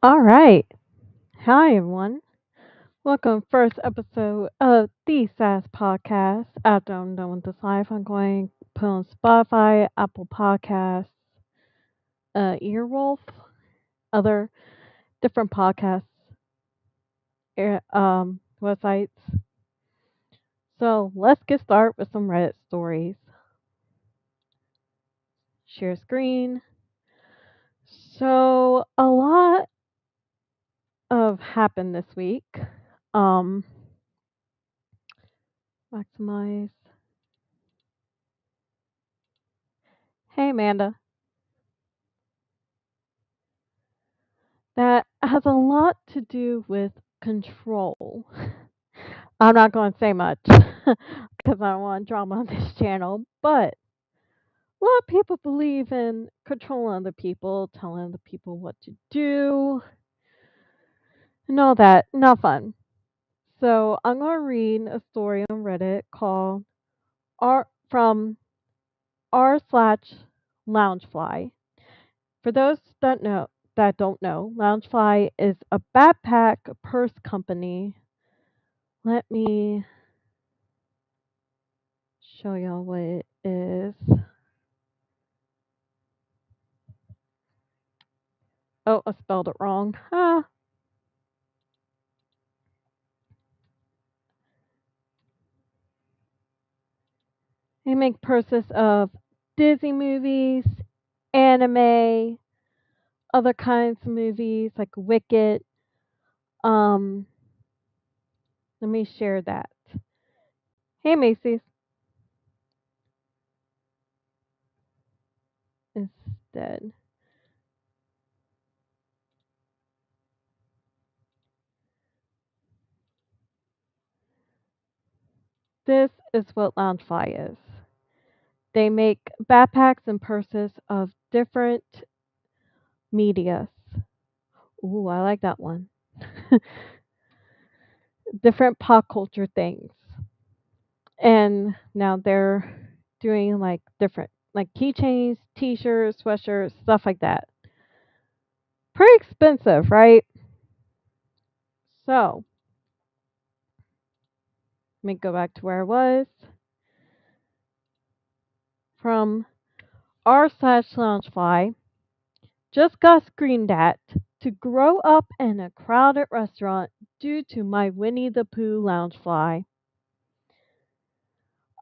All right. Hi, everyone. Welcome first episode of the Sass Podcast. After I'm done with this live, I'm going to put on Spotify, Apple Podcasts, Earwolf, other different podcast websites. So let's get started with some Reddit stories. Share screen. So a lot of happened this week. Um, Maximize. Hey, Amanda. That has a lot to do with control. I'm not going to say much because I don't want drama on this channel, but a lot of people believe in controlling other people, telling other people what to do, and all that. Not fun. So I'm going to read a story on Reddit called R from r slash loungefly. For those that don't know, Loungefly is a backpack purse company. Let me show y'all what it is. Oh, I spelled it wrong. They make purses of Disney movies, anime, other kinds of movies like Wicked. Um, Let me share that. Hey, Macy's. Instead, this is what Loungefly is. They make backpacks and purses of different medias. Ooh, I like that one. Different pop culture things. And now they're doing like different like keychains, t-shirts, sweatshirts, stuff like that. Pretty expensive, right? So, let me go back to where I was. From r slash loungefly, just got screamed at to grow up in a crowded restaurant due to my Winnie the Pooh loungefly.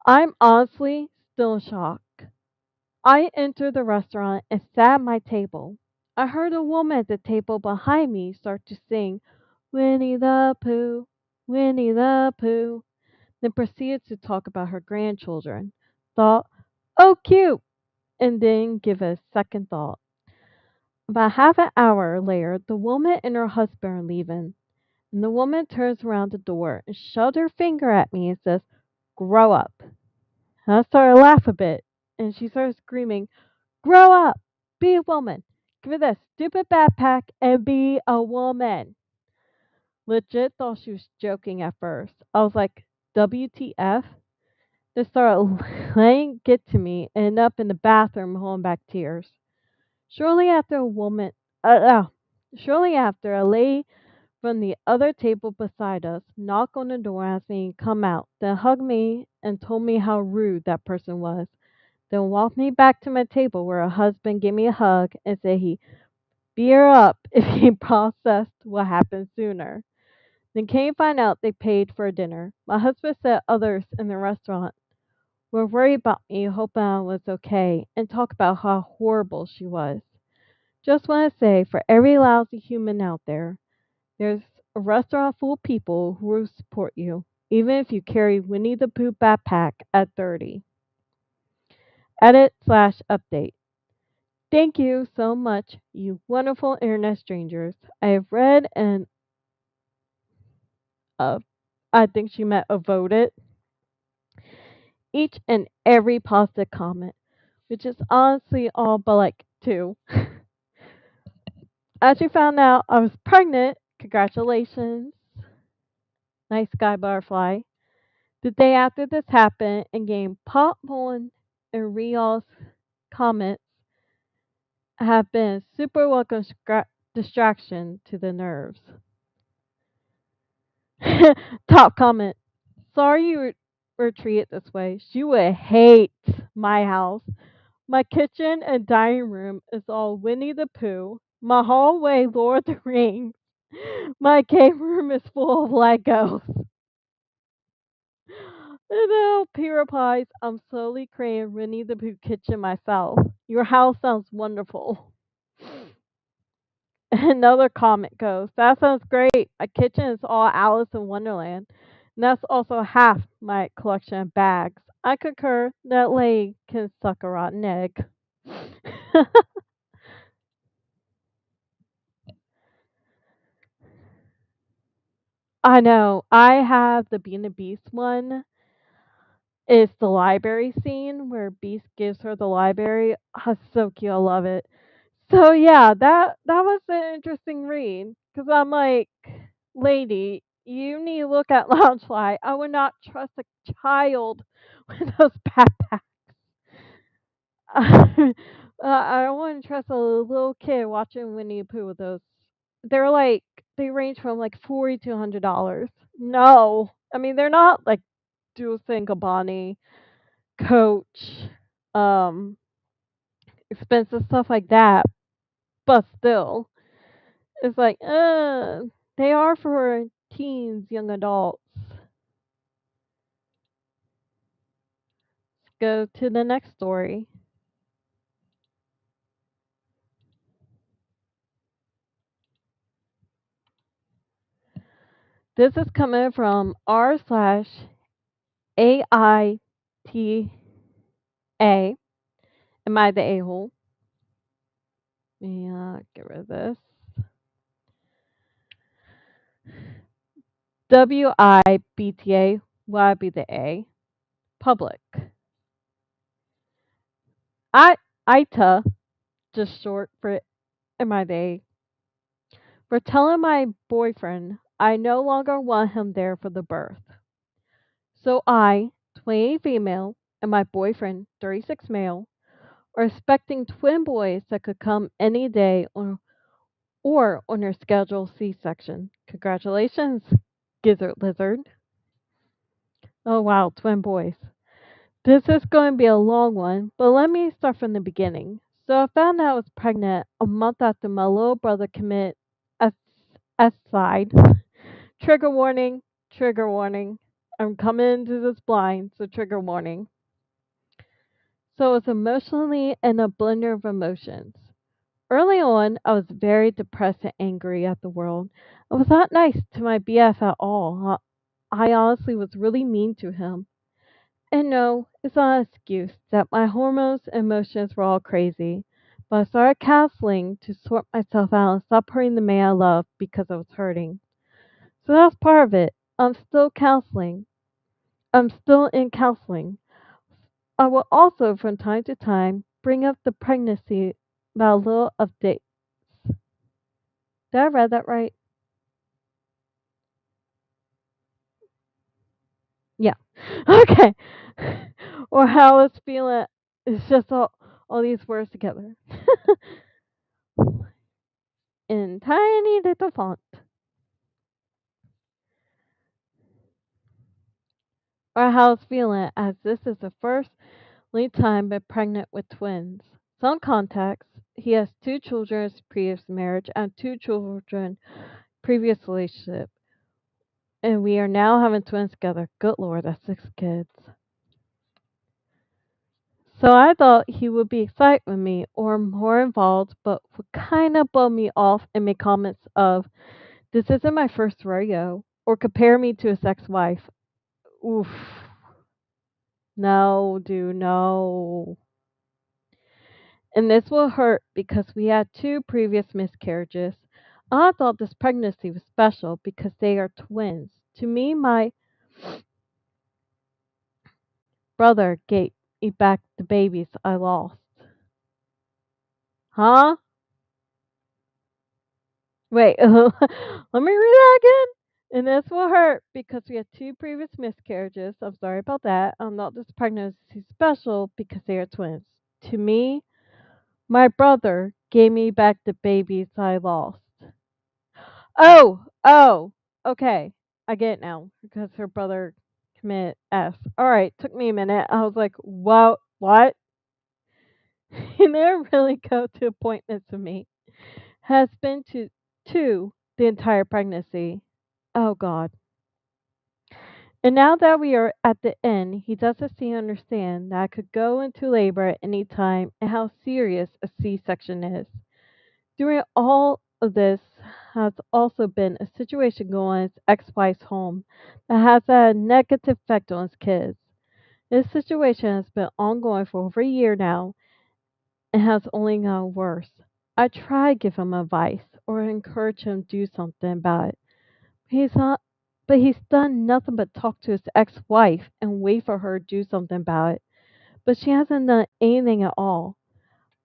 I'm honestly still in shock. I entered the restaurant and sat at my table. I heard a woman at the table behind me start to sing Winnie the Pooh, Winnie the Pooh, then proceeded to talk about her grandchildren. Thought, oh, cute, and then give a second thought. About half an hour later, the woman and her husband are leaving, and the woman turns around the door and shoves her finger at me and says, grow up. And I started to laugh a bit, and she started screaming, grow up! Be a woman! Give it that stupid backpack and be a woman! Legit thought she was joking at first. I was like, WTF? They started letting it get to me and ended up in the bathroom holding back tears. Shortly after a woman, shortly after a lady from the other table beside us knocked on the door and asked me to come out, then hugged me and told me how rude that person was. Then walked me back to my table where her husband gave me a hug and said he'd beat her up if he processed what happened sooner. Then came to find out they paid for dinner. My husband said others in the restaurant were worried about me, hoping I was okay, and talked about how horrible she was. Just want to say, for every lousy human out there, there's a restaurant full of people who will support you, even if you carry Winnie the Pooh backpack at 30. Edit slash update. Thank you so much, you wonderful internet strangers. I have read and I think she meant voted each and every positive comment, which is honestly all but like two. As you found out, I was pregnant. Congratulations. Nice guy butterfly. The day after this happened and gained pop on and Rial's comments have been super welcome distraction to the nerves. Top comment. Sorry you were treated this way. She would hate my house. My kitchen and dining room is all Winnie the Pooh. My hallway, Lord of the Rings. My game room is full of Legos. And then P replies, I'm slowly creating Winnie the Pooh kitchen myself. Your house sounds wonderful. Another comment goes, that sounds great. My kitchen is all Alice in Wonderland. And that's also half my collection of bags. I concur that lady can suck a rotten egg. I know. I have the Being a Beast one. It's the library scene where Beast gives her the library. Oh, so cute. I love it. So yeah, that was an interesting read because I'm like, lady, you need to look at Loungefly. I would not trust a child with those backpacks. I don't want to trust a little kid watching Winnie the Pooh with those. They're like they range from like $40 to $100. No, I mean they're not like Dulce and Gabbani, Coach, um, expensive stuff like that. But still, it's like, they are for teens, young adults. Let's go to the next story. This is coming from r/AITA. Am I the a-hole? Yeah, get rid of this. WIBTA. Why be the A? Public. I ITA, just short for am I the A? For telling my boyfriend I no longer want him there for the birth. So I, 28 female, and my boyfriend, 36 male, are expecting twin boys that could come any day or on their scheduled C-section. Congratulations, Gizzard Lizard. Oh wow, twin boys. This is going to be a long one, but let me start from the beginning. So I found out I was pregnant a month after my little brother committed suicide. Trigger warning, trigger warning. I'm coming into this blind, so trigger warning. So it's emotionally in a blender of emotions. Early on, I was very depressed and angry at the world. I was not nice to my BF at all. I honestly was really mean to him. And no, it's not an excuse that my hormones and emotions were all crazy. But I started counseling to sort myself out and stop hurting the man I loved because I was hurting. So that's part of it. I'm still counseling. I'm still in counseling. I will also, from time to time, bring up the pregnancy about a little update. Did I read that right? Yeah. Okay. Or how I was feeling. It's just all these words together in tiny little font. Or how I was feeling as this is the first only time been pregnant with twins. Some context, he has two children previous marriage and two children previous relationship. And we are now having twins together. Good lord, that's 6 kids. So I thought he would be excited with me or more involved, but would kind of blow me off and make comments of, this isn't my first rodeo, or compare me to his ex wife. Oof. No, dude, no. And this will hurt because we had two previous miscarriages. I thought this pregnancy was special because they are twins. To me, my brother gave me back the babies I lost. Huh? Wait, let me read that again. And this will hurt because we had two previous miscarriages. I'm sorry about that. I'm not this pregnancy special because they are twins. To me, My brother gave me back the babies I lost. Oh, okay. I get it now because her brother committed S. All right, took me a minute. I was like, what? He never really go to appointments with me. Has been to two the entire pregnancy. Oh God. And now that we are at the end, he doesn't seem to understand that I could go into labor at any time and how serious a C-section is. During all of this has also been a situation going in his ex-wife's home that has had a negative effect on his kids. This situation has been ongoing for over a year now and has only gotten worse. I try to give him advice or encourage him to do something about it. He's not but he's done nothing but talk to his ex-wife and wait for her to do something about it. But she hasn't done anything at all.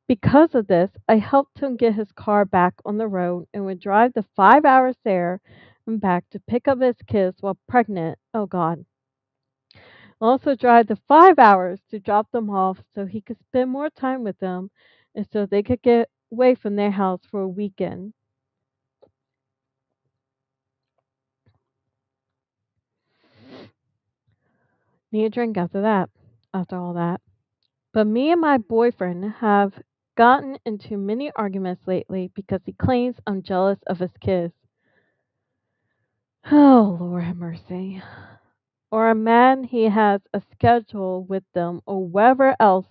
Because of this, I helped him get his car back on the road and would drive the 5 hours there and back to pick up his kids while pregnant. Oh God. Also drive the 5 hours to drop them off so he could spend more time with them and so they could get away from their house for a weekend. Need a drink after all that. But me and my boyfriend have gotten into many arguments lately because he claims I'm jealous of his kids. Oh, Lord have mercy. Or a man he has a schedule with them or whatever else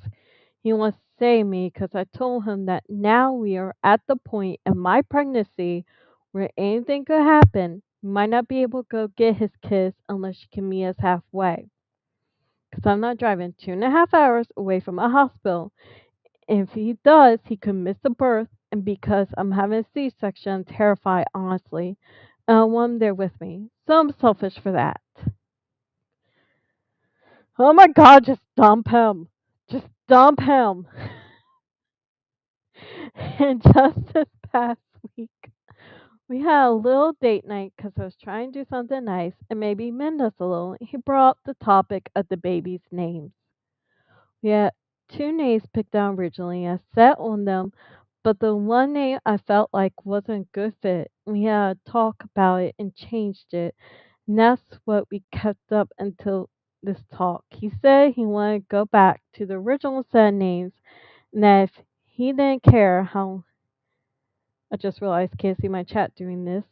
he wants to say to me because I told him that now we are at the point in my pregnancy where anything could happen. He might not be able to go get his kids unless she can meet us halfway. Because I'm not driving 2.5 hours away from a hospital. If he does, he could miss the birth. And because I'm having a C section, I'm terrified, honestly. And I want him there with me. So I'm selfish for that. Oh my God, just dump him. Just dump him. And just this past week, we had a little date night because I was trying to do something nice and maybe mend us a little. He brought up the topic of the baby's names. We had two names picked out originally. I sat on them, but the one name I felt like wasn't a good fit. We had a talk about it and changed it. And that's what we kept up until this talk. He said he wanted to go back to the original set of names and that if he didn't care how I just realized I can't see my chat doing this.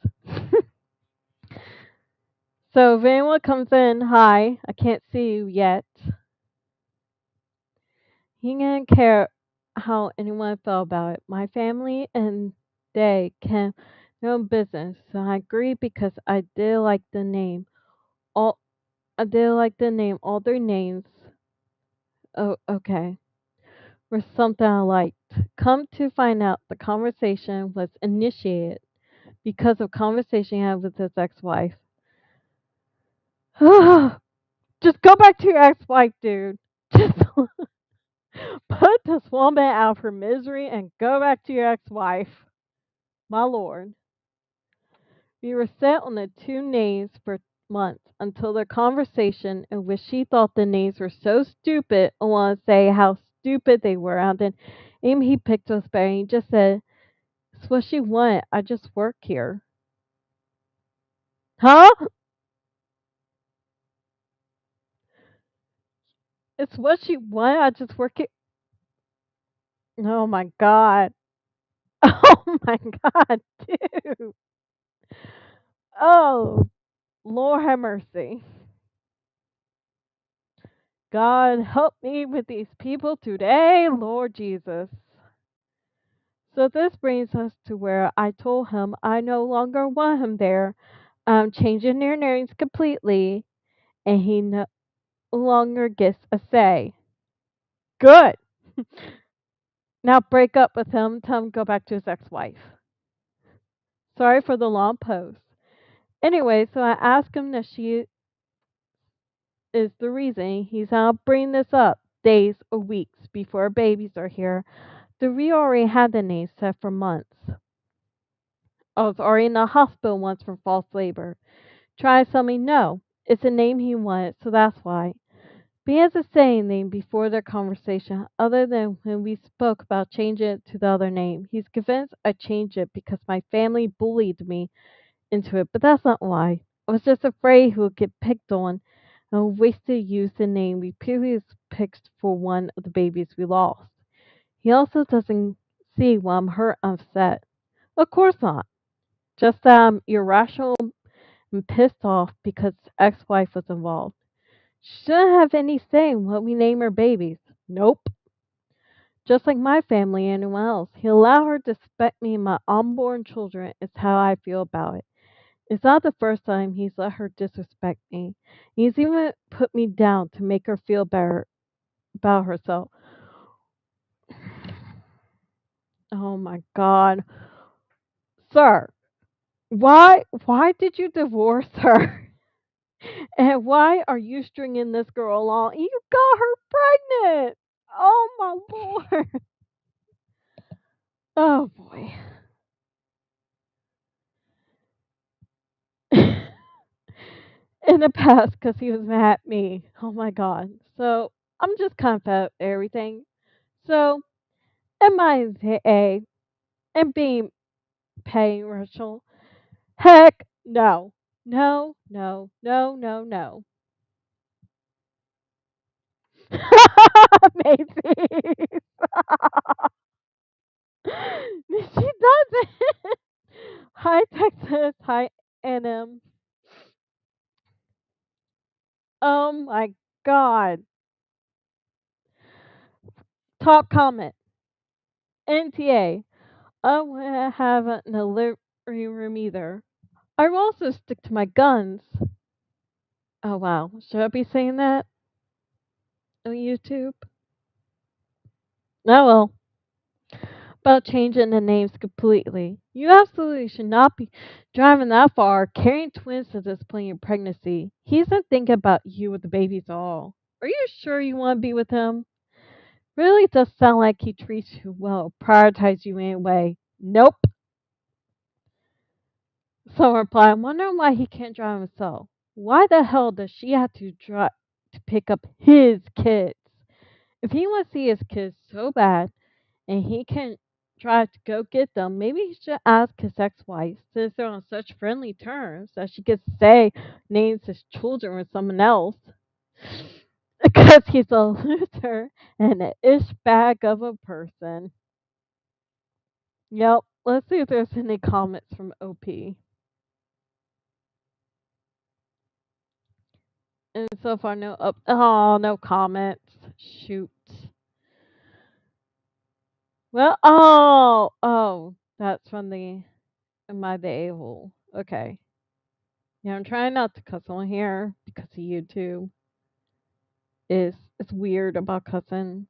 So if anyone comes in, hi, I can't see you yet. He didn't care how anyone felt about it. My family and they can their own business. So I agreed because I did like the name. All I did like the name. All their names. Oh, okay. Were something I liked. Come to find out, the conversation was initiated because of conversation he had with his ex-wife. Just go back to your ex-wife, dude. Just put this woman out of her misery and go back to your ex-wife. My lord. We were set on the two names for months until the conversation in which she thought the names were so stupid. I want to say how stupid they were. And then Amy, he picked us better. And he just said, "It's what she wanted. I just work here." Huh? It's what she wanted. I just work here. Oh my God. Oh my God, dude. Oh, Lord have mercy. God help me with these people today, Lord Jesus. So this brings us to where I told him I no longer want him there. I'm changing their names completely, and he no longer gets a say. Good. Now break up with him. Tell him to go back to his ex-wife. Sorry for the long post. Anyway, so I asked him if she is the reason he's not bringing this up days or weeks before babies are here. We already had the name set for months. I was already in the hospital once for false labor. Try to tell me no. It's a name he wanted, so that's why. But he hasn't said anything before their conversation other than when we spoke about changing it to the other name. He's convinced I changed it because my family bullied me into it, but that's not why. I was just afraid he would get picked on and wasted use the name we previously picked for one of the babies we lost. He also doesn't see why I'm hurt and upset. Of course not. Just that I'm irrational and pissed off because ex-wife was involved. Shouldn't have any say in what we name our babies. Nope. Just like my family and anyone else. He allowed her to respect me and my unborn children is how I feel about it. It's not the first time he's let her disrespect me. He's even put me down to make her feel better about herself. Oh my god. Sir, why did you divorce her? And why are you stringing this girl along? You got her pregnant. Oh my lord. Oh boy. In the past, because he was mad at me. Oh my god. So I'm just kind of fed up with everything. So am I a and being paying Rachel? Heck no. No, no, no, no, no. Maybe. She doesn't. Hi Texas. Hi NM. Oh my god. Top comment. NTA. I wouldn't have an delivery room either. I will also stick to my guns. Oh wow. Should I be saying that on YouTube? Oh well. About changing the names completely. You absolutely should not be driving that far, carrying twins to this point in pregnancy. He isn't thinking about you with the babies at all. Are you sure you want to be with him? Really does sound like he treats you well, prioritize you anyway. Nope. So reply, I'm wondering why he can't drive himself. Why the hell does she have to drive to pick up his kids? If he wants to see his kids so bad and he can drive to go get them, maybe he should ask his ex-wife, since they're on such friendly terms, that she could say names his children with someone else. Because he's a loser and an ish bag of a person. Yep. Let's see if there's any comments from OP. And so far, no up. Oh, no comments. Shoot. Well, oh, that's from the Am I the A-hole? Okay. Yeah, I'm trying not to cuss on here because of YouTube. It's weird about cussing.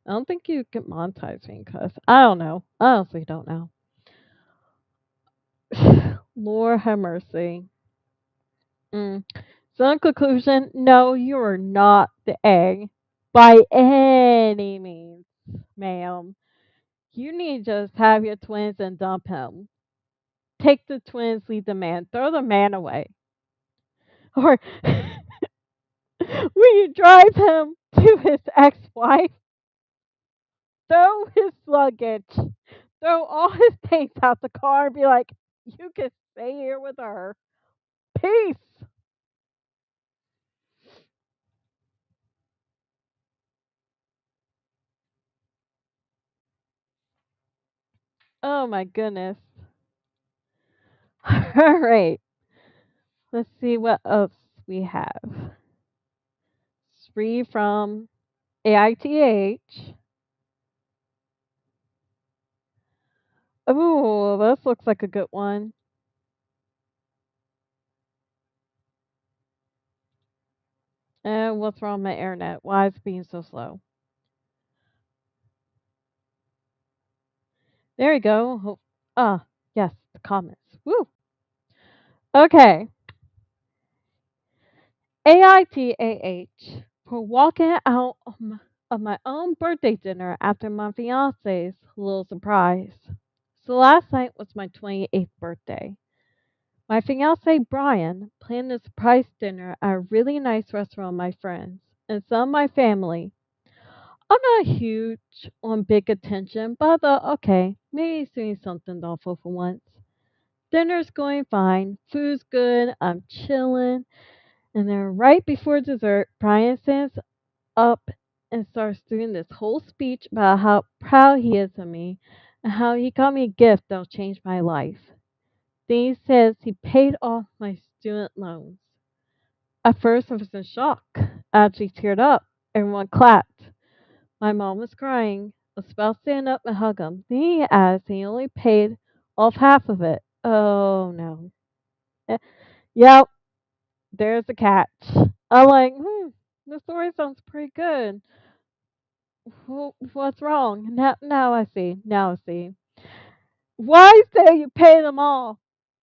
I don't think you can monetize me and cuss. I don't know. I honestly don't know. Lord have mercy. Mm. So in conclusion, no, you are not the egg by any means, ma'am. You need to just have your twins and dump him. Take the twins, leave the man, throw the man away. Or will you drive him to his ex wife, throw his luggage, throw all his things out the car, and be like, you can stay here with her. Peace. Oh my goodness. All right. Let's see what else we have. Free from AITH. Oh, this looks like a good one. And what's wrong with my internet? Why is it being so slow? There we go. Yes, the comments. Woo. Okay. AITAH for walking out of my own birthday dinner after my fiance's little surprise. So last night was my 28th birthday. My fiance Brian planned a surprise dinner at a really nice restaurant with my friends and some of my family. I'm not huge on big attention, but I thought, okay, maybe he's doing something thoughtful for once. Dinner's going fine, food's good, I'm chilling, and then right before dessert, Brian stands up and starts doing this whole speech about how proud he is of me and how he got me a gift that'll change my life. Then he says he paid off my student loans. At first, I was in shock. I actually teared up. Everyone clapped. My mom was crying. I was about to stand up and hug him. Then he asked he only paid off half of it. Oh no. Eh, Yep, there's the catch. I'm like, the story sounds pretty good. What's wrong? Now I see. Now I see. Why say you pay them off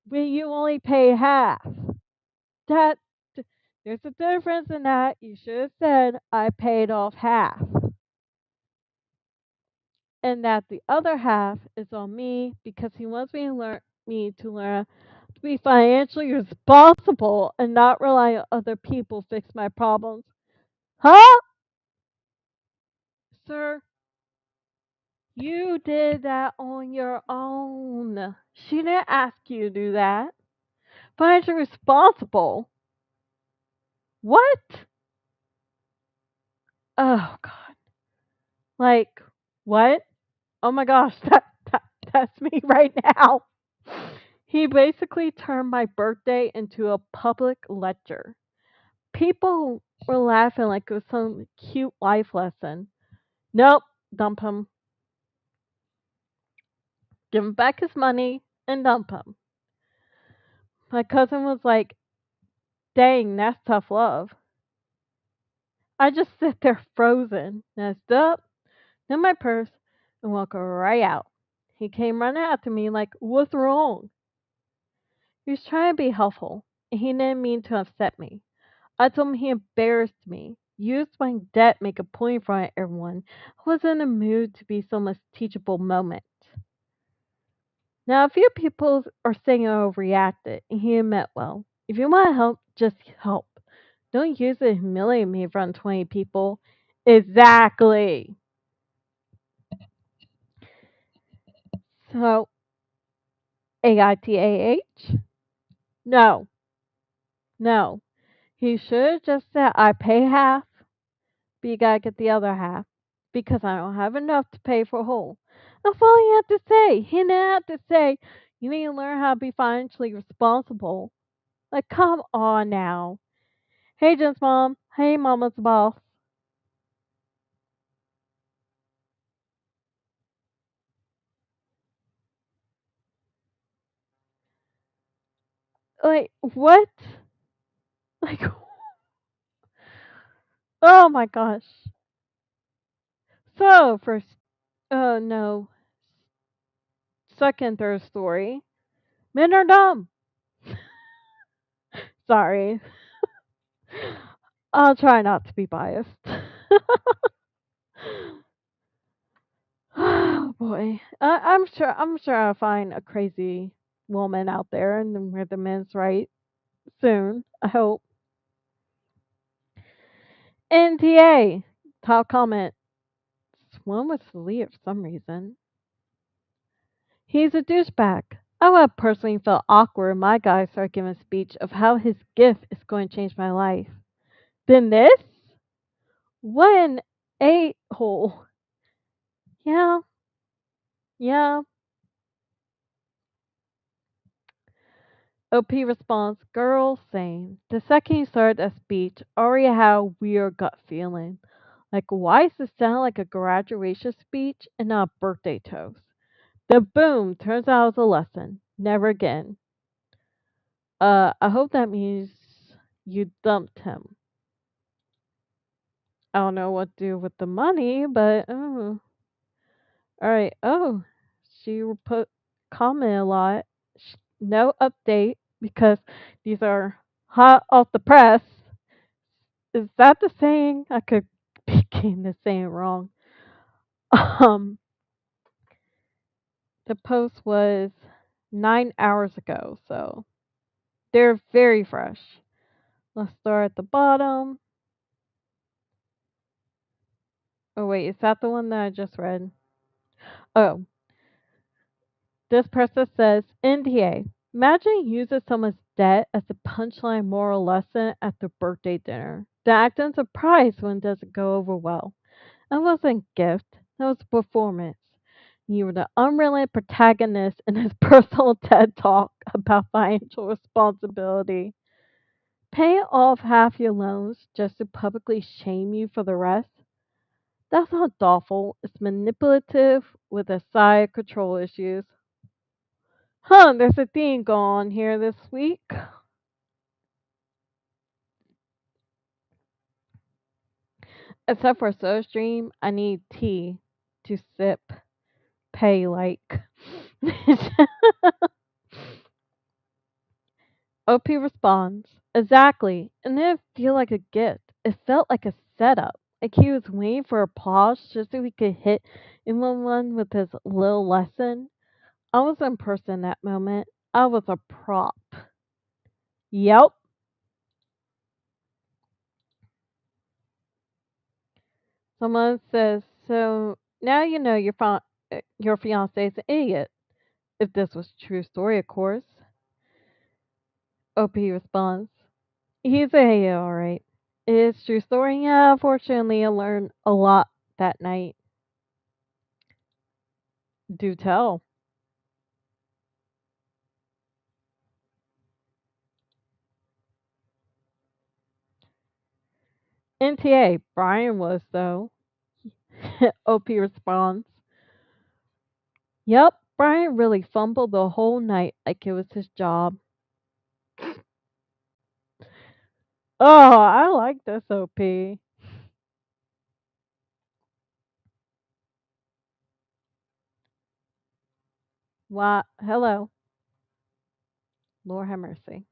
when you only pay half? That there's a difference in that. You should have said I paid off half, and that the other half is on me because he wants me to learn to be financially responsible and not rely on other people to fix my problems. Huh, sir? You did that on your own. She didn't ask you to do that. Financially responsible? What? Oh God! Like what? Oh my gosh, that's me right now. He basically turned my birthday into a public lecture. People were laughing like it was some cute life lesson. Nope, dump him. Give him back his money and dump him. My cousin was like, dang, that's tough love. I just sit there frozen. And I stood up, in my purse, and walked right out. He came running after me like, what's wrong? He was trying to be helpful, and he didn't mean to upset me. I told him he embarrassed me. Used my debt make a point in front of everyone. I was in a mood to be someone's teachable moment. Now, a few people are saying I overreacted, and he meant well. If you want to help, just help. Don't use it to humiliate me in front of 20 people. Exactly. So, AITAH? No, no. He should have just said, I pay half, but you gotta get the other half because I don't have enough to pay for whole. That's all he had to say. He didn't have to say, you need to learn how to be financially responsible. Like, come on now. Hey, Jen's mom. Hey, Mama's boss. Like, what? Like, oh my gosh. So, first, no, second, third story. Men are dumb. Sorry. I'll try not to be biased. Oh boy, I'm sure I'll find a crazy woman out there, and then where the men's right soon. I hope. NTA top comment. One was Lee for some reason. He's a douchebag. I would have personally felt awkward if my guy started giving a speech of how his gift is going to change my life. Then this? What an a-hole. Yeah, yeah. OP responds, girl, same. The second you started that speech, already had a weird gut feeling. Like, why does it sound like a graduation speech and not a birthday toast? The boom turns out it was a lesson. Never again. I hope that means you dumped him. I don't know what to do with the money, but alright. Oh, she put comment a lot. No update because these are hot off the press. Is that the saying? I could be getting the saying wrong. Um, the post was 9 hours ago, so They're very fresh. Let's start at the bottom. Oh, wait, is that the one that I just read? Oh, this person says NTA. Imagine using someone's debt as a punchline moral lesson at the birthday dinner. The acting surprise when it doesn't go over well. That wasn't a gift, that was a performance. You were the unrelenting protagonist in his personal TED talk about financial responsibility. Paying off half your loans just to publicly shame you for the rest? That's not thoughtful. It's manipulative with a side of control issues. Huh, there's a theme going on here this week. Except for SoStream, I need tea to sip, pay like. OP responds, exactly. And it didn't feel like a gift. It felt like a setup. Like he was waiting for applause just so he could hit everyone with his little lesson. I was in person that moment. I was a prop. Yep. Someone says, so now you know your fiance is an idiot. If this was a true story, of course. OP responds, he's a idiot, alright. It is true story. Yeah, fortunately, I learned a lot that night. Do tell. NTA, Brian was, though. OP responds, yep, Brian really fumbled the whole night like it was his job. Oh, I like this OP. What? Hello. Lord have mercy.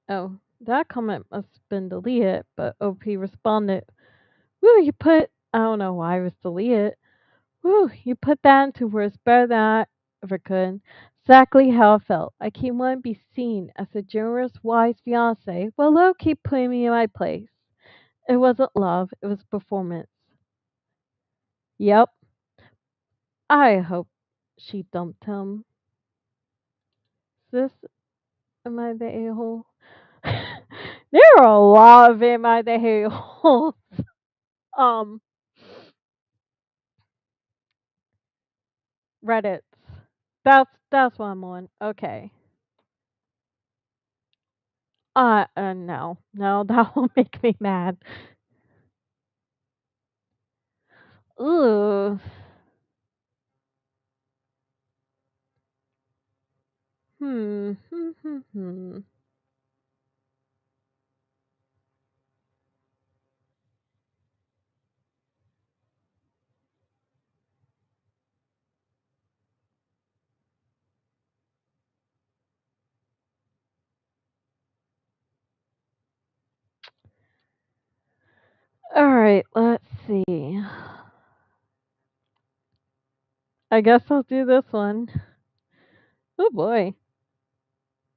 Oh, that comment must have been deleted, but OP responded, woo, you put, I don't know why it was deleted. Woo, you put that into words better than I ever could. Exactly how I felt. I keep wanting to be seen as a generous, wise fiance, while low keep putting me in my place. It wasn't love, it was performance. Yep, I hope she dumped him. This, am I the a hole? There are a lot of am I the a holes. Um, Reddits. That's what I'm on. Okay. No, that will make me mad. Ooh. Hmm. Hmm. Hmm. Hmm. All right. Let's see. I guess I'll do this one. Oh boy.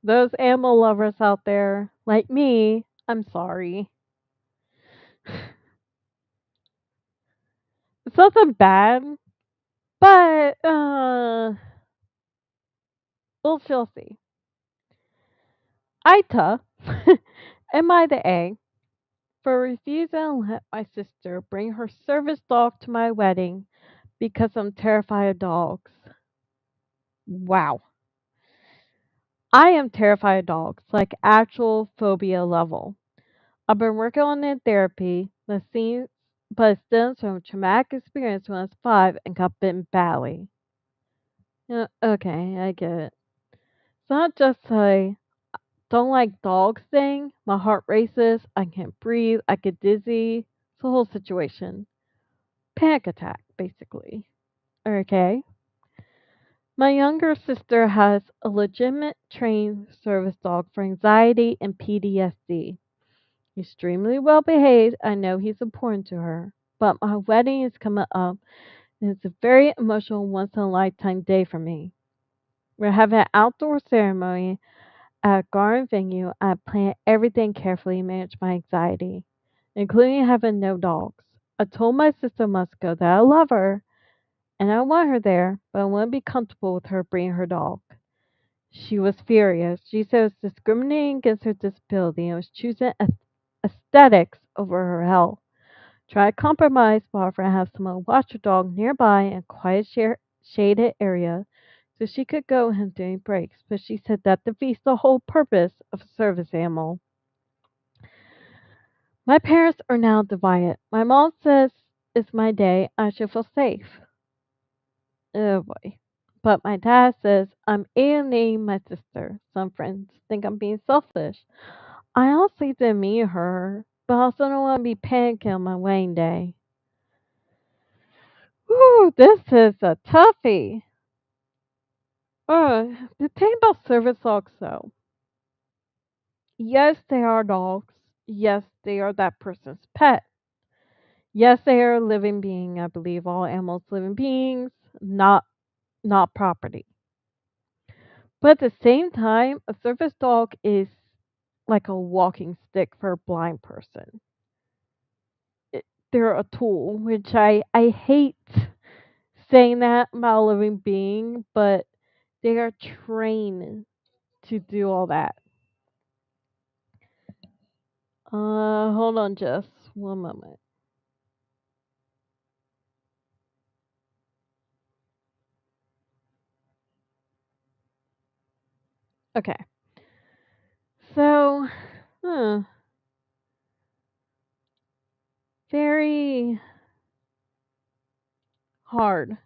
Those animal lovers out there, like me, I'm sorry. It's nothing bad, but we'll see. Ita, am I the A? For refusing to let my sister bring her service dog to my wedding because I'm terrified of dogs. Wow. I am terrified of dogs, like actual phobia level. I've been working on it in therapy, but it stems from a traumatic experience when I was 5 and got bitten badly. Yeah, okay, I get it. It's not just a don't like dogs thing. My heart races, I can't breathe, I get dizzy. It's a whole situation. Panic attack, basically. Okay. My younger sister has a legitimate trained service dog for anxiety and PTSD. Extremely well behaved. I know he's important to her. But my wedding is coming up, It's a very emotional, once in a lifetime day for me. We're having an outdoor ceremony at a garden venue. I planned everything carefully and managed my anxiety, including having no dogs. I told my sister months ago that I love her and I want her there, but I wouldn't be comfortable with her bringing her dog. She was furious. She said it was discriminating against her disability and was choosing aesthetics over her health. Tried to compromise by offering to have someone watch her dog nearby in a quiet, shaded area so she could go with him during breaks, but she said that defeats the whole purpose of a service animal. My parents are now divided. My mom says it's my day, I should feel safe. Oh boy. But my dad says I'm alienating my sister. Some friends think I'm being selfish. I honestly didn't mean her, but I also don't want to be panicking on my wedding day. Ooh, this is a toughie. The thing about service dogs, though, yes, they are dogs. Yes, they are that person's pet. Yes, they are a living being. I believe all animals living beings, not property. But at the same time, a service dog is like a walking stick for a blind person. They're a tool, which I hate saying that about a living being, but they are trained to do all that. Hold on just one moment. Okay. So, huh, very hard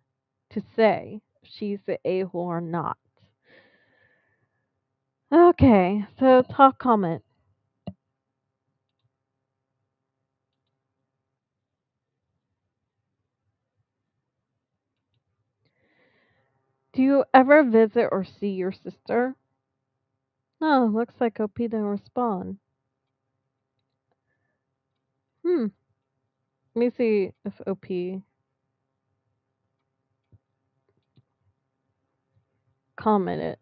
to say if she's the a-hole or not. Okay, so top comment. Do you ever visit or see your sister? Oh, looks like OP didn't respond. Hmm. Let me see if OP commented.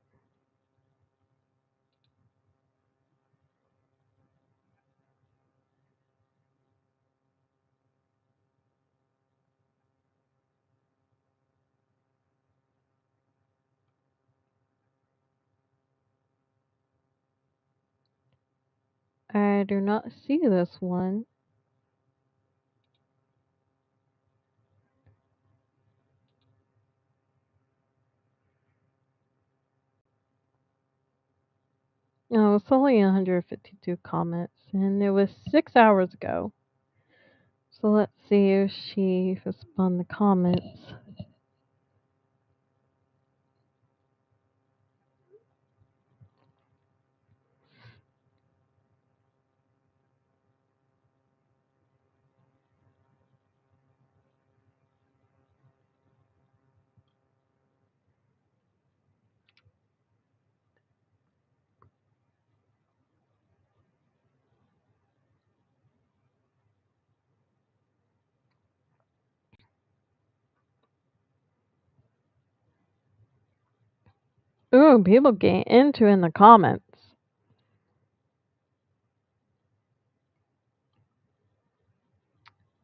I do not see this one. No, it's only 152 comments, and it was 6 hours ago. So let's see if she responded to comments. Ooh, people getting into in the comments.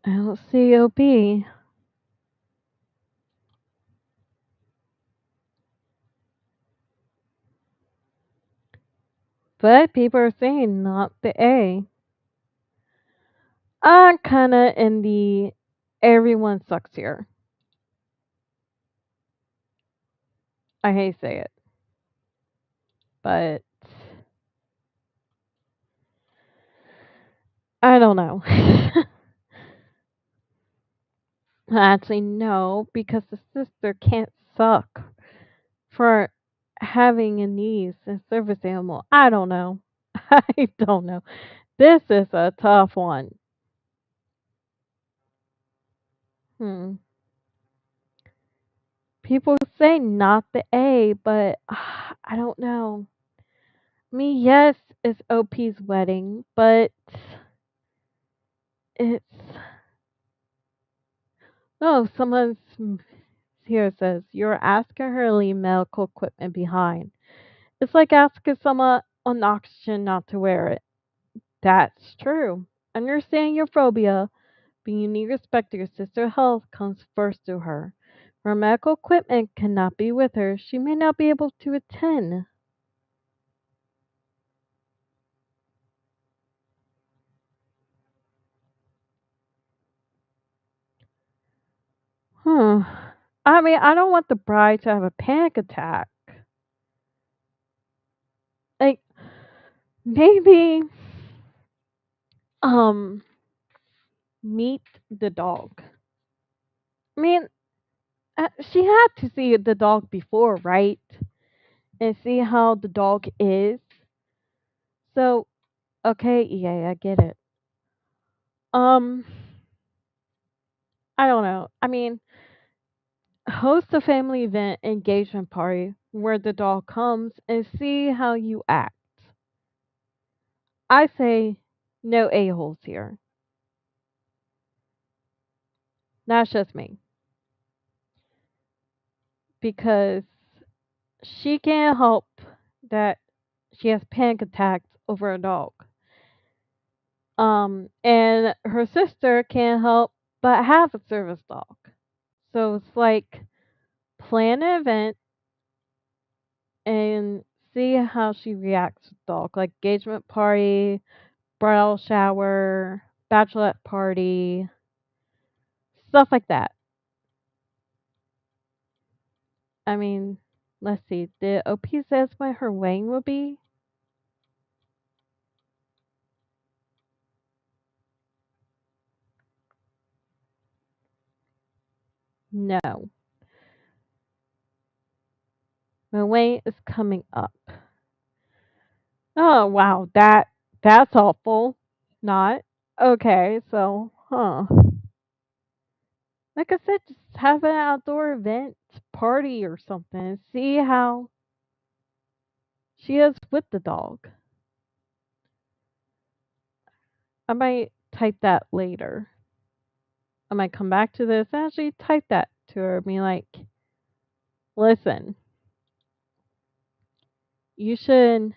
I don't see OP. But people are saying not the A. I'm kinda in the everyone sucks here. I hate to say it. But I don't know. Actually, no, because the sister can't suck for having a niece and service animal. I don't know. I don't know. This is a tough one. Hmm. People say not the A, but I don't know. Me, yes, it's OP's wedding, but it's Oh, someone's here says you're asking her to leave medical equipment behind. It's like asking someone on oxygen not to wear it. That's true. Understand your phobia, but you need to respect your sister's health comes first to her. Her medical equipment cannot be with her. She may not be able to attend. Hmm. I mean, I don't want the bride to have a panic attack. Like, maybe, um, meet the dog. I mean, she had to see the dog before, right? And see how the dog is. So, okay, yeah, I get it. Um, I don't know. I mean, host a family event engagement party where the dog comes and see how you act. I say no a-holes here. That's just me. Because she can't help that she has panic attacks over a dog. And her sister can't help but have a service dog. So it's like plan an event and see how she reacts with dog. Like engagement party, bridal shower, bachelorette party, stuff like that. I mean, let's see. Did OP says when her wedding will be? No. My wedding is coming up. Oh wow, that's awful. Not okay. So, like I said, just have an outdoor event party or something and see how she is with the dog. I might type that later. I might come back to this and actually type that to her. Be like, listen, you should.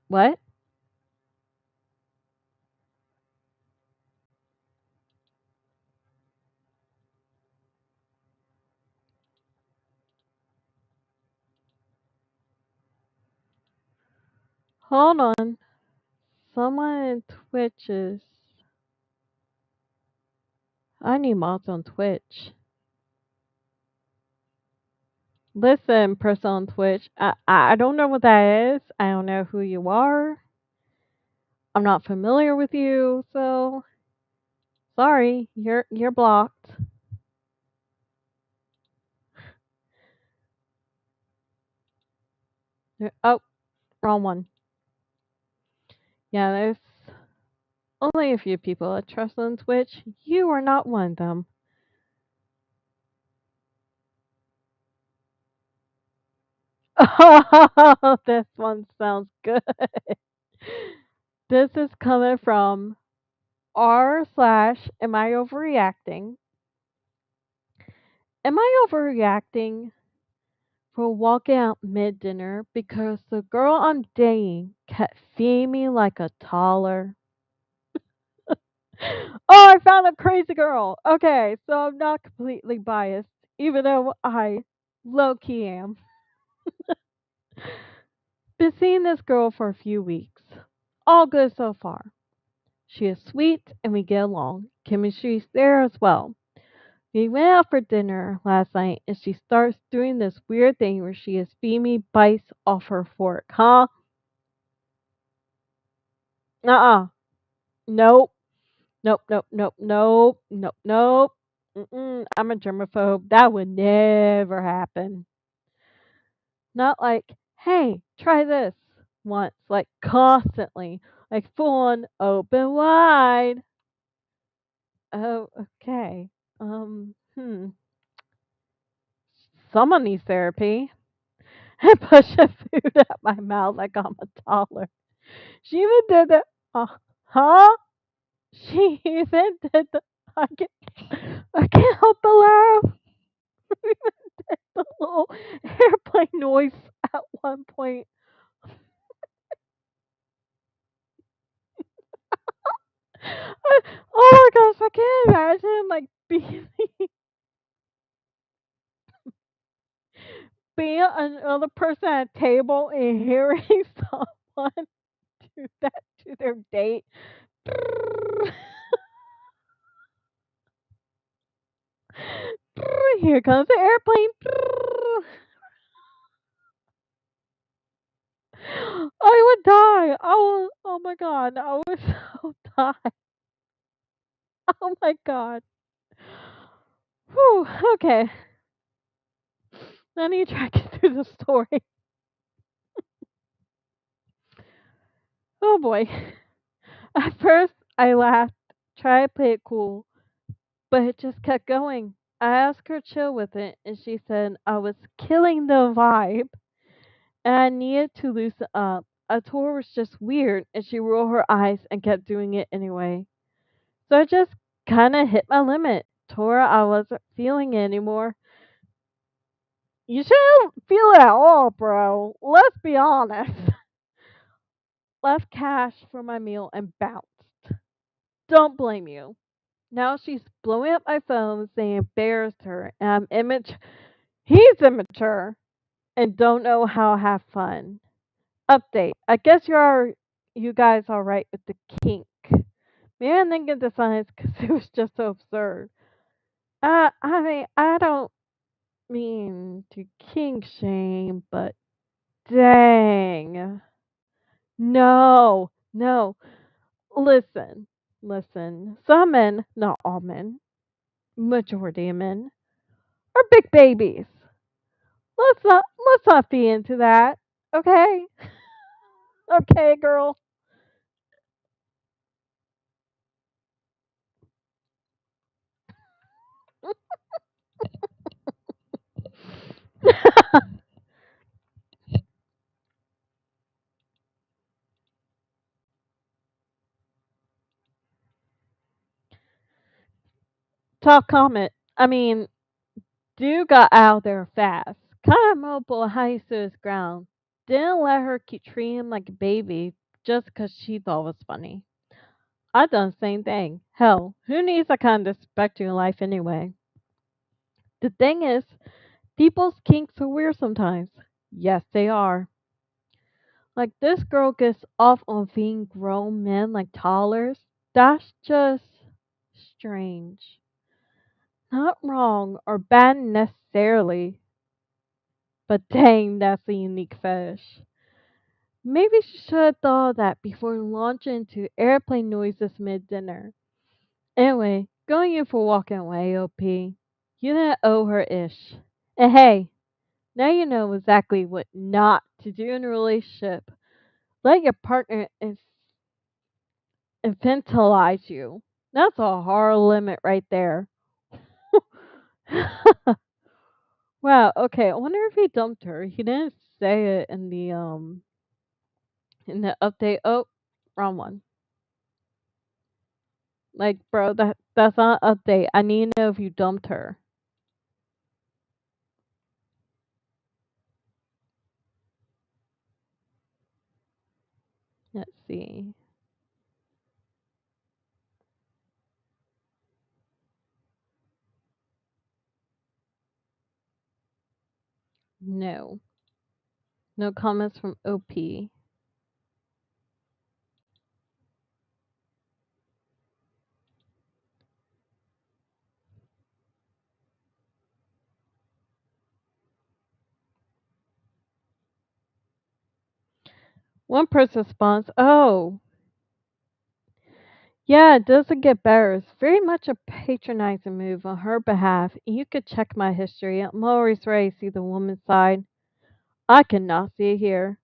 What? Hold on. Someone in Twitch is. I need mods on Twitch. Listen, person on Twitch. I don't know what that is. I don't know who you are. I'm not familiar with you, so sorry, you're blocked. Oh, wrong one. Yeah, there's only a few people I trust on Twitch. You are not one of them. Oh, this one sounds good. This is coming from r slash am I overreacting? Am I overreacting for walking out mid dinner because the girl I'm dating kept feeding me like a toddler? Oh, I found a crazy girl. Okay, so I'm not completely biased, even though I low key am. Been seeing this girl for a few weeks. All good so far. She is sweet and we get along. Chemistry's there as well. We went out for dinner last night and she starts doing this weird thing where she is feeding me bites off her fork. Huh? Uh-uh. Nope. Nope, nope, nope, nope, nope, nope. I'm a germaphobe. That would never happen. Not like, hey, try this once, like constantly, like full on open wide. Oh, okay. Someone needs therapy. and pushing food at my mouth like I'm a toddler. She even did the, huh? She even did the, I can't help but laugh. The little airplane noise at one point. Oh my gosh, I can't imagine like being being another person at a table and hearing someone do that to their date. Here comes the airplane. I would die. Oh my god, I would so die. Oh my god. Whew, okay. I need to try to get through the story. Oh boy. At first, I laughed, tried to play it cool, but it just kept going. I asked her to chill with it, and she said I was killing the vibe and I needed to loosen up. I told her it was just weird, and she rolled her eyes and kept doing it anyway. So I just kind of hit my limit. Told her I wasn't feeling it anymore. You shouldn't feel it at all, bro. Let's be honest. Left cash for my meal and bounced. Don't blame you. Now she's blowing up my phone saying embarrassed her and I'm he's immature and don't know how to have fun. Update. I guess you guys are right with the kink. Maybe I'm thinking the science because it was just so absurd. I mean, I don't mean to kink shame, but dang. No, no. Listen, listen. Some men, not all men, majority of men, are big babies. Let's not be into that. Okay? Okay, girl. Top comment. I mean, dude got out there fast. Kind of mobile how he stood his ground. Didn't let her keep treating him like a baby just 'cause she thought it was funny. I done the same thing. Hell, who needs that kind of disrespect in your life anyway? The thing is, people's kinks are weird sometimes. Yes, they are. Like this girl gets off on being grown men like toddlers. That's just strange. Not wrong or bad necessarily, but dang, that's a unique fetish. Maybe she should have thought of that before launching into airplane noises mid dinner. Anyway, going in for walking away, OP. You didn't owe her ish. And hey, now you know exactly what not to do in a relationship. Let your partner infantilize you. That's a hard limit right there. Wow, okay. I wonder if he dumped her. He didn't say it in the update. Oh, wrong one. Like, bro, that's not an update. I need to know if you dumped her. Let's see. No. No comments from OP. One person responds, "Oh, yeah, it doesn't get better. It's very much a patronizing move on her behalf. You could check my history. I'm always ready to see the woman's side. I cannot see it here."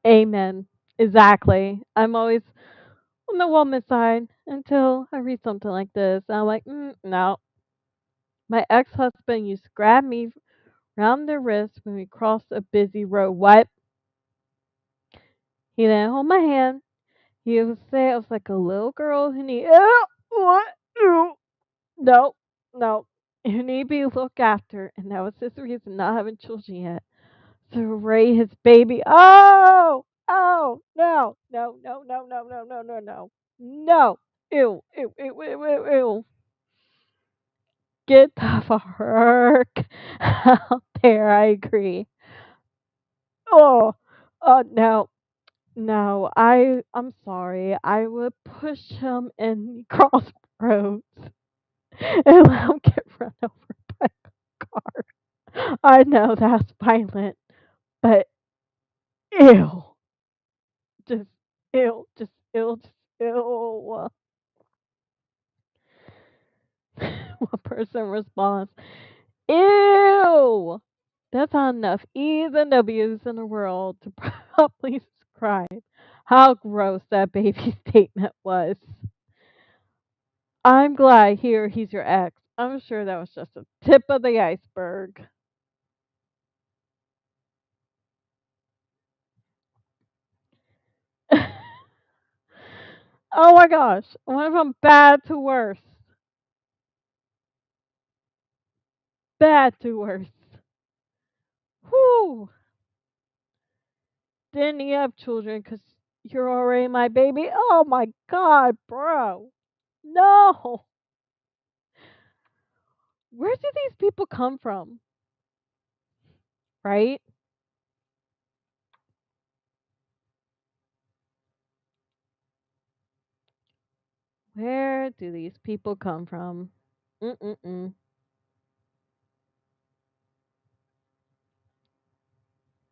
Amen. Exactly. I'm always on the woman's side until I read something like this. And I'm like, no. My ex husband used to grab me round their wrist when we crossed a busy road. What? He didn't hold my hand. He would say I was like a little girl who need what? Ew. No, no. Who need to be looked after, and that was his reason not having children yet. So Ray, his baby. Oh, oh, no, no, no, no, no, no, no, no, no, no. Ew, ew, ew, ew, ew, ew. Get the fuck out there. I agree. Oh, no, no. I'm sorry. I would push him in crossroads and let him get run over by a car. I know that's violent, but ew, just just ew, just ew. One person responds, ew. That's not enough E's and W's in the world to properly describe how gross that baby statement was. I'm glad here he's your ex. I'm sure that was just the tip of the iceberg. Oh my gosh. Went from bad to worse. Bad to worse. Whew. Didn't you have children because you're already my baby? Oh my god, bro. No. Where do these people come from? Right? Where do these people come from? Mm-mm-mm.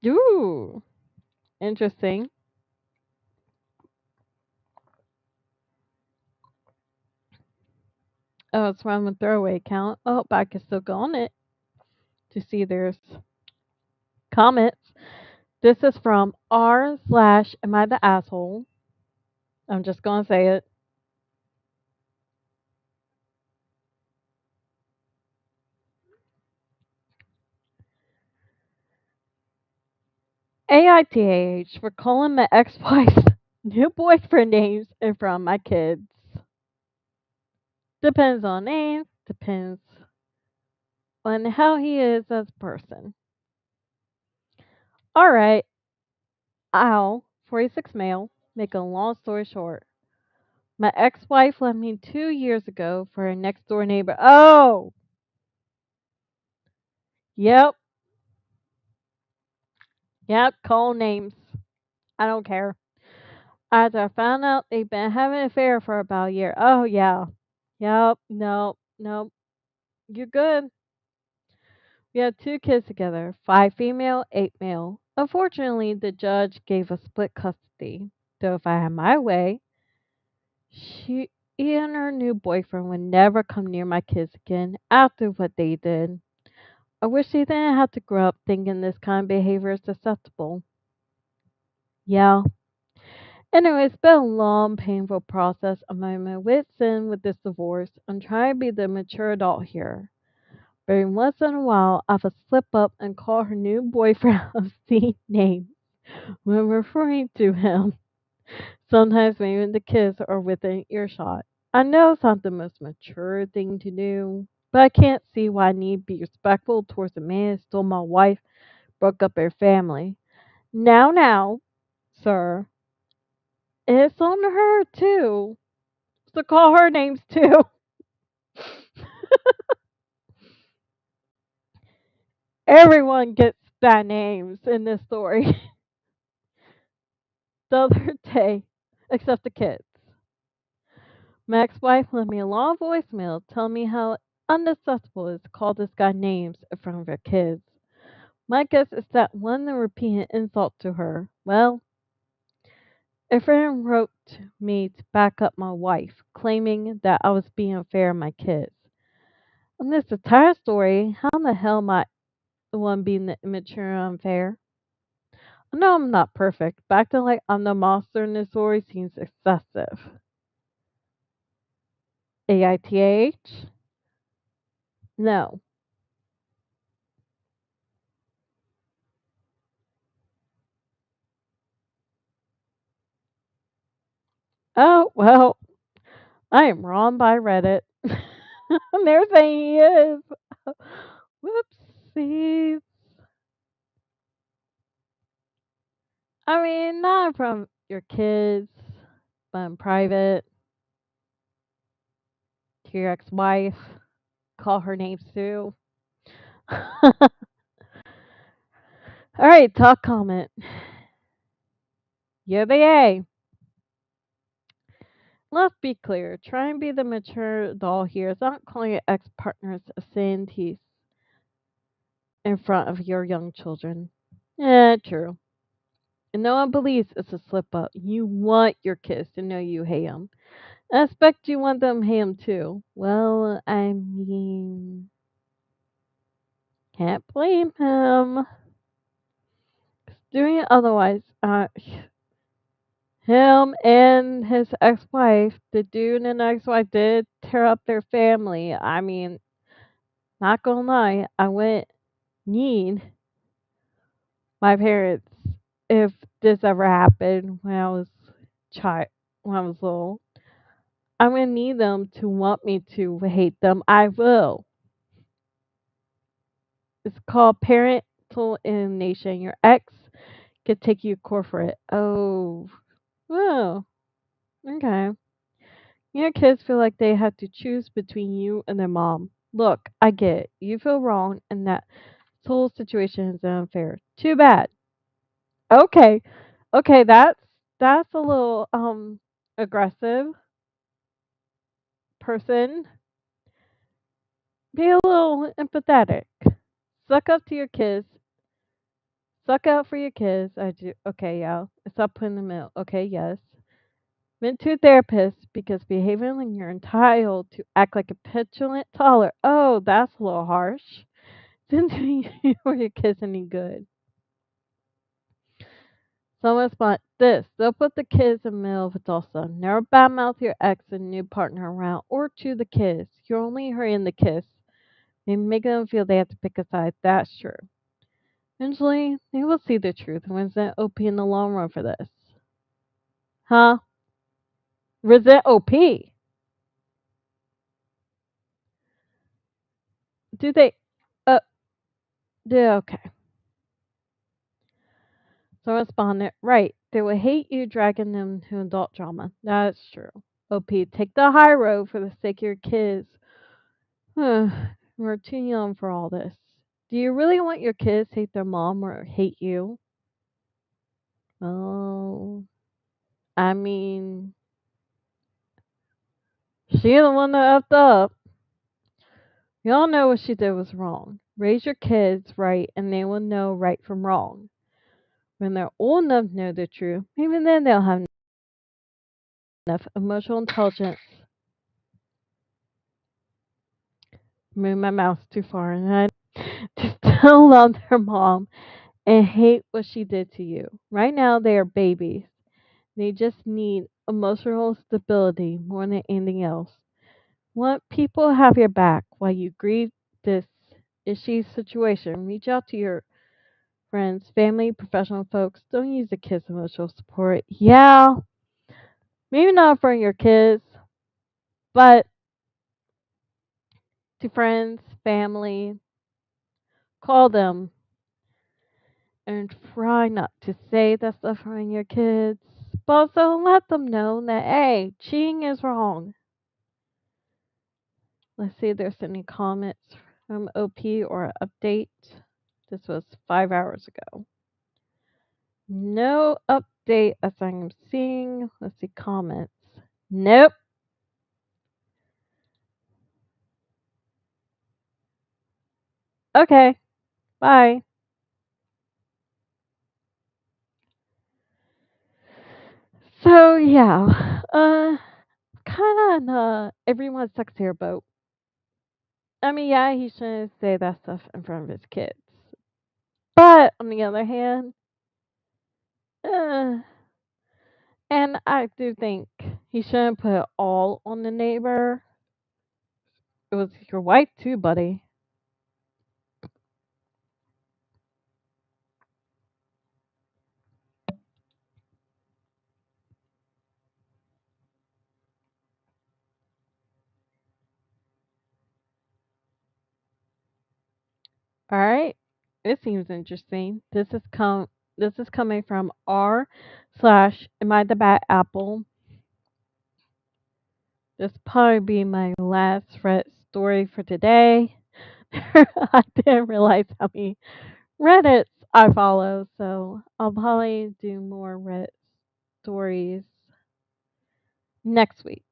Ooh. Interesting. Oh, it's from a throwaway account. Oh, but I can still go on it to see there's comments. This is from r slash am I the asshole? I'm just gonna say it. AITH for calling my ex-wife's new boyfriend names in front of my kids. Depends on names, depends on how he is as a person. Alright, I'll 46 male, make a long story short. My ex-wife left me 2 years ago for her next door neighbor. Oh, yep, yep, call names. I don't care. As I found out they've been having an affair for about a year. Oh yeah. Yep. No. No. You're good. We had 2 kids together, 5 female, 8 male. Unfortunately, the judge gave us split custody. Though if I had my way, she and her new boyfriend would never come near my kids again after what they did. I wish they didn't have to grow up thinking this kind of behavior is acceptable. Yeah. Anyway, it's been a long, painful process. I'm at my wit's end with this divorce. I'm trying to be the mature adult here. But once in a while, I would slip up and call her new boyfriend obscene names when referring to him. Sometimes even the kids are within earshot. I know it's not the most mature thing to do, but I can't see why I need to be respectful towards a man who stole my wife, broke up her family. Now, sir, it's on her too. So call her names too. Everyone gets bad names in this story. The other day, except the kids. My ex-wife left me a long voicemail telling me how unacceptable it is to call this guy names in front of her kids. My guess is that one of the repeated insult to her. Well, a friend wrote me to back up my wife, claiming that I was being unfair to my kids. In this entire story, how in the hell am I the one being the immature and unfair? I know I'm not perfect, but acting like I'm the monster in this story seems excessive. AITH? No. Oh, well, I am wrong by Reddit. They're saying he is. Whoopsies. I mean, not from your kids, but in private, to your ex wife. Call her names too. All right, talk comment. Yeah, the A. Let's be clear. Try and be the mature doll here. It's not calling your ex partners a scientist in front of your young children. Yeah, true. And no one believes it's a slip up. You want your kids to know you hate them. I expect you want them to hate them too. Well, I mean, can't blame him. Doing it otherwise, him and his ex-wife, the dude and ex-wife did tear up their family. I mean, not gonna lie, I wouldn't need my parents if this ever happened when I was child when I was little. I'm gonna need them to want me to hate them. I will. It's called parental alienation. Your ex could take you to court for it. Oh, well, okay. Your kids feel like they have to choose between you and their mom. Look, I get it. You feel wrong, and that whole situation is unfair. Too bad. Okay, okay, that's a little aggressive person. Be a little empathetic. Suck up to your kids. Suck out for your kids. I do. Okay, yeah. Stop putting them out. Okay, yes. Went to a therapist because behaving when you're entitled to act like a petulant toddler. Oh, that's a little harsh. Didn't do you or your kids any good. Someone spot this. They'll put the kids in the middle of it also. Never badmouth your ex and new partner around or to the kids. You're only hurrying the kiss. And making them feel they have to pick a side. That's true. Eventually, they will see the truth and resent OP in the long run for this. Huh? Resent OP? Do they? Uh, okay. So responded, right. They will hate you dragging them to adult drama. That's true. OP, take the high road for the sake of your kids. We're too young for all this. Do you really want your kids to hate their mom or hate you? Oh, I mean, she the one that effed up. We all know what she did was wrong. Raise your kids right, and they will know right from wrong. When they're old enough to know the truth, maybe then they'll have enough emotional intelligence. Move my mouse too far, and I to still love their mom and hate what she did to you. Right now, they are babies. They just need emotional stability more than anything else. Want people to have your back while you grieve this issue situation. Reach out to your friends, family, professional folks. Don't use the kids' emotional support. Yeah, maybe not for your kids, but to friends, family, call them and try not to say that stuff around your kids. But also let them know that, hey, cheating is wrong. Let's see if there's any comments from OP or an update. This was 5 hours ago. No update as I'm seeing. Let's see comments. Nope. Okay. Bye. So yeah, kind of everyone's sex here boat. I mean, yeah, he shouldn't say that stuff in front of his kids. But on the other hand, uh, and I do think he shouldn't put it all on the neighbor. It was your wife too, buddy. All right. This seems interesting. This is coming from R slash Am I the Bad Apple? This probably be my last Reddit story for today. I didn't realize how many Reddits I follow, so I'll probably do more Reddit stories next week.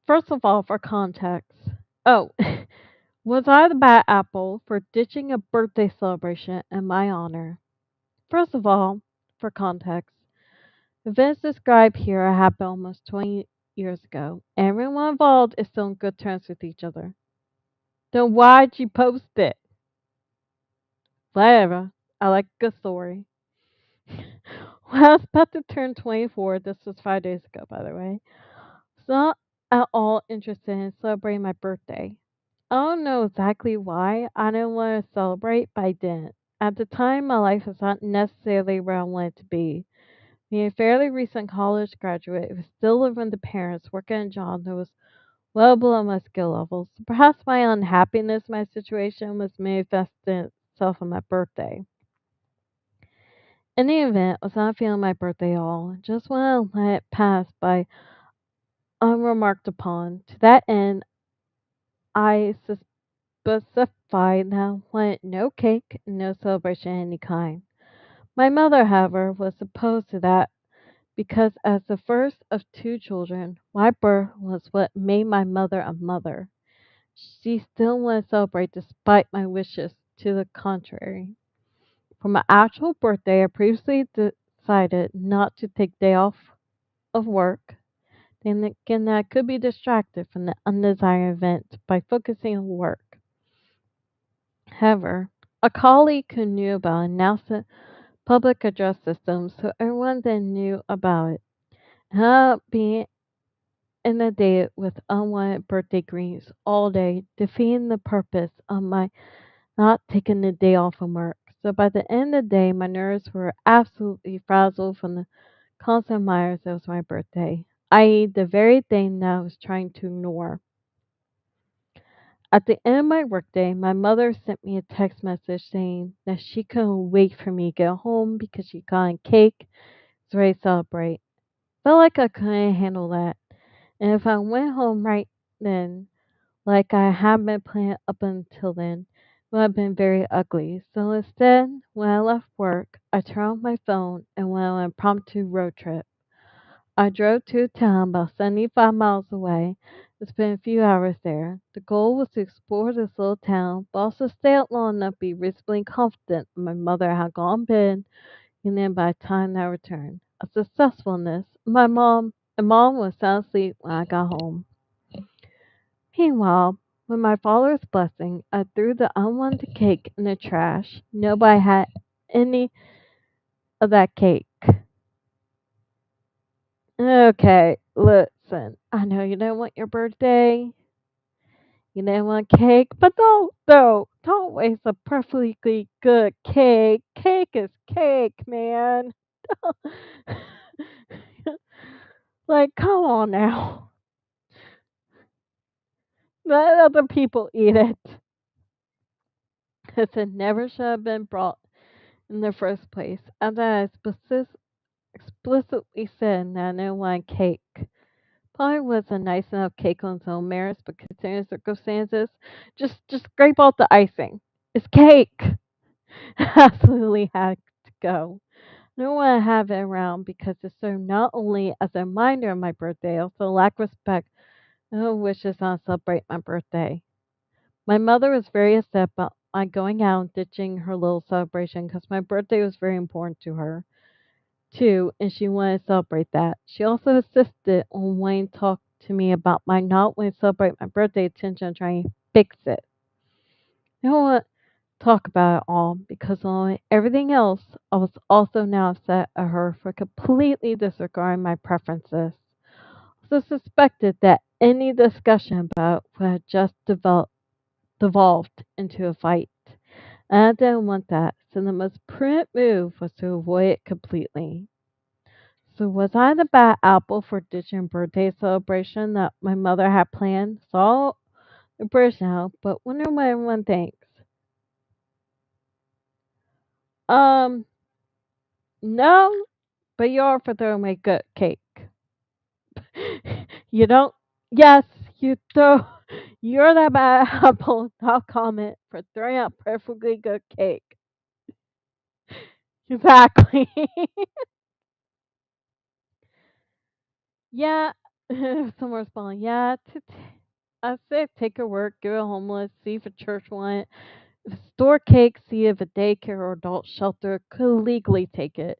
First of all, for context. Oh, was I the bad apple for ditching a birthday celebration in my honor? First of all, for context, events described here happened almost 20 years ago. Everyone involved is still on good terms with each other. Then why'd you post it? Whatever. I like a good story. When I was about to turn 24, this was 5 days ago, by the way, I was not at all interested in celebrating my birthday. I don't know exactly why I didn't want to celebrate, but I didn't. At the time, my life was not necessarily where I wanted to be. Being a fairly recent college graduate who was still living with the parents, working a job that was well below my skill levels. Perhaps my unhappiness in my situation was manifesting itself on my birthday. In the event, I was not feeling my birthday at all. Just want to let it pass by unremarked upon. To that end, I specified that I wanted no cake, no celebration of any kind. My mother, however, was opposed to that because as the first of two children, my birth was what made my mother a mother. She still wanted to celebrate despite my wishes to the contrary. For my actual birthday, I previously decided not to take day off of work. Then again, I could be distracted from the undesired event by focusing on work. However, a colleague who knew about announced public address systems, so everyone then knew about it. Being inundated with unwanted birthday greens all day, defeating the purpose of my not taking the day off from work. So by the end of the day, my nerves were absolutely frazzled from the constant reminders that it was my birthday, i.e., the very thing that I was trying to ignore. At the end of my workday, my mother sent me a text message saying that she couldn't wait for me to get home because she got a cake to ready to celebrate. Felt like I couldn't handle that. And if I went home right then, like I had been planning up until then, it would have been very ugly. So instead, when I left work, I turned on my phone and went on an impromptu road trip. I drove to a town about 75 miles away and spent a few hours there. The goal was to explore this little town, but also stay out long enough to be reasonably confident my mother had gone to bed, and then by the time I returned. A successfulness. My mom was sound asleep when I got home. Meanwhile, with my father's blessing, I threw the unwanted cake in the trash. Nobody had any of that cake. Okay, listen. I know you don't want your birthday. You didn't want cake, but don't waste a perfectly good cake. Cake is cake, man. Like, come on now. Let other people eat it. It never should have been brought in the first place. As I explicitly said that I didn't want cake. Probably was a nice enough cake on its own merits, but considering circumstances, just scrape off the icing. It's cake. Absolutely had to go. I don't want to have it around because it served not only as a reminder of my birthday, also lack respect and her wishes on to celebrate my birthday. My mother was very upset about my going out and ditching her little celebration because my birthday was very important to her too, and she wanted to celebrate that. She also insisted on wanting to talk to me about my not wanting to celebrate my birthday attention and trying to fix it. I don't want to talk about it all because on everything else, I was also now upset at her for completely disregarding my preferences. So suspected that any discussion about it would have just devolved into a fight. And I didn't want that, so the most prudent move was to avoid it completely. So was I the bad apple for ditching birthday celebration that my mother had planned? So British now, but wonder what everyone thinks. Um, no, but you are for throwing away good cake. You don't. Yes, you throw. You're that bad apple. Top comment for throwing out perfectly good cake. Exactly. Yeah. Someone responding. Yeah. I say take a work, give it homeless, see if a church want it. Store cake, see if a daycare or adult shelter could legally take it.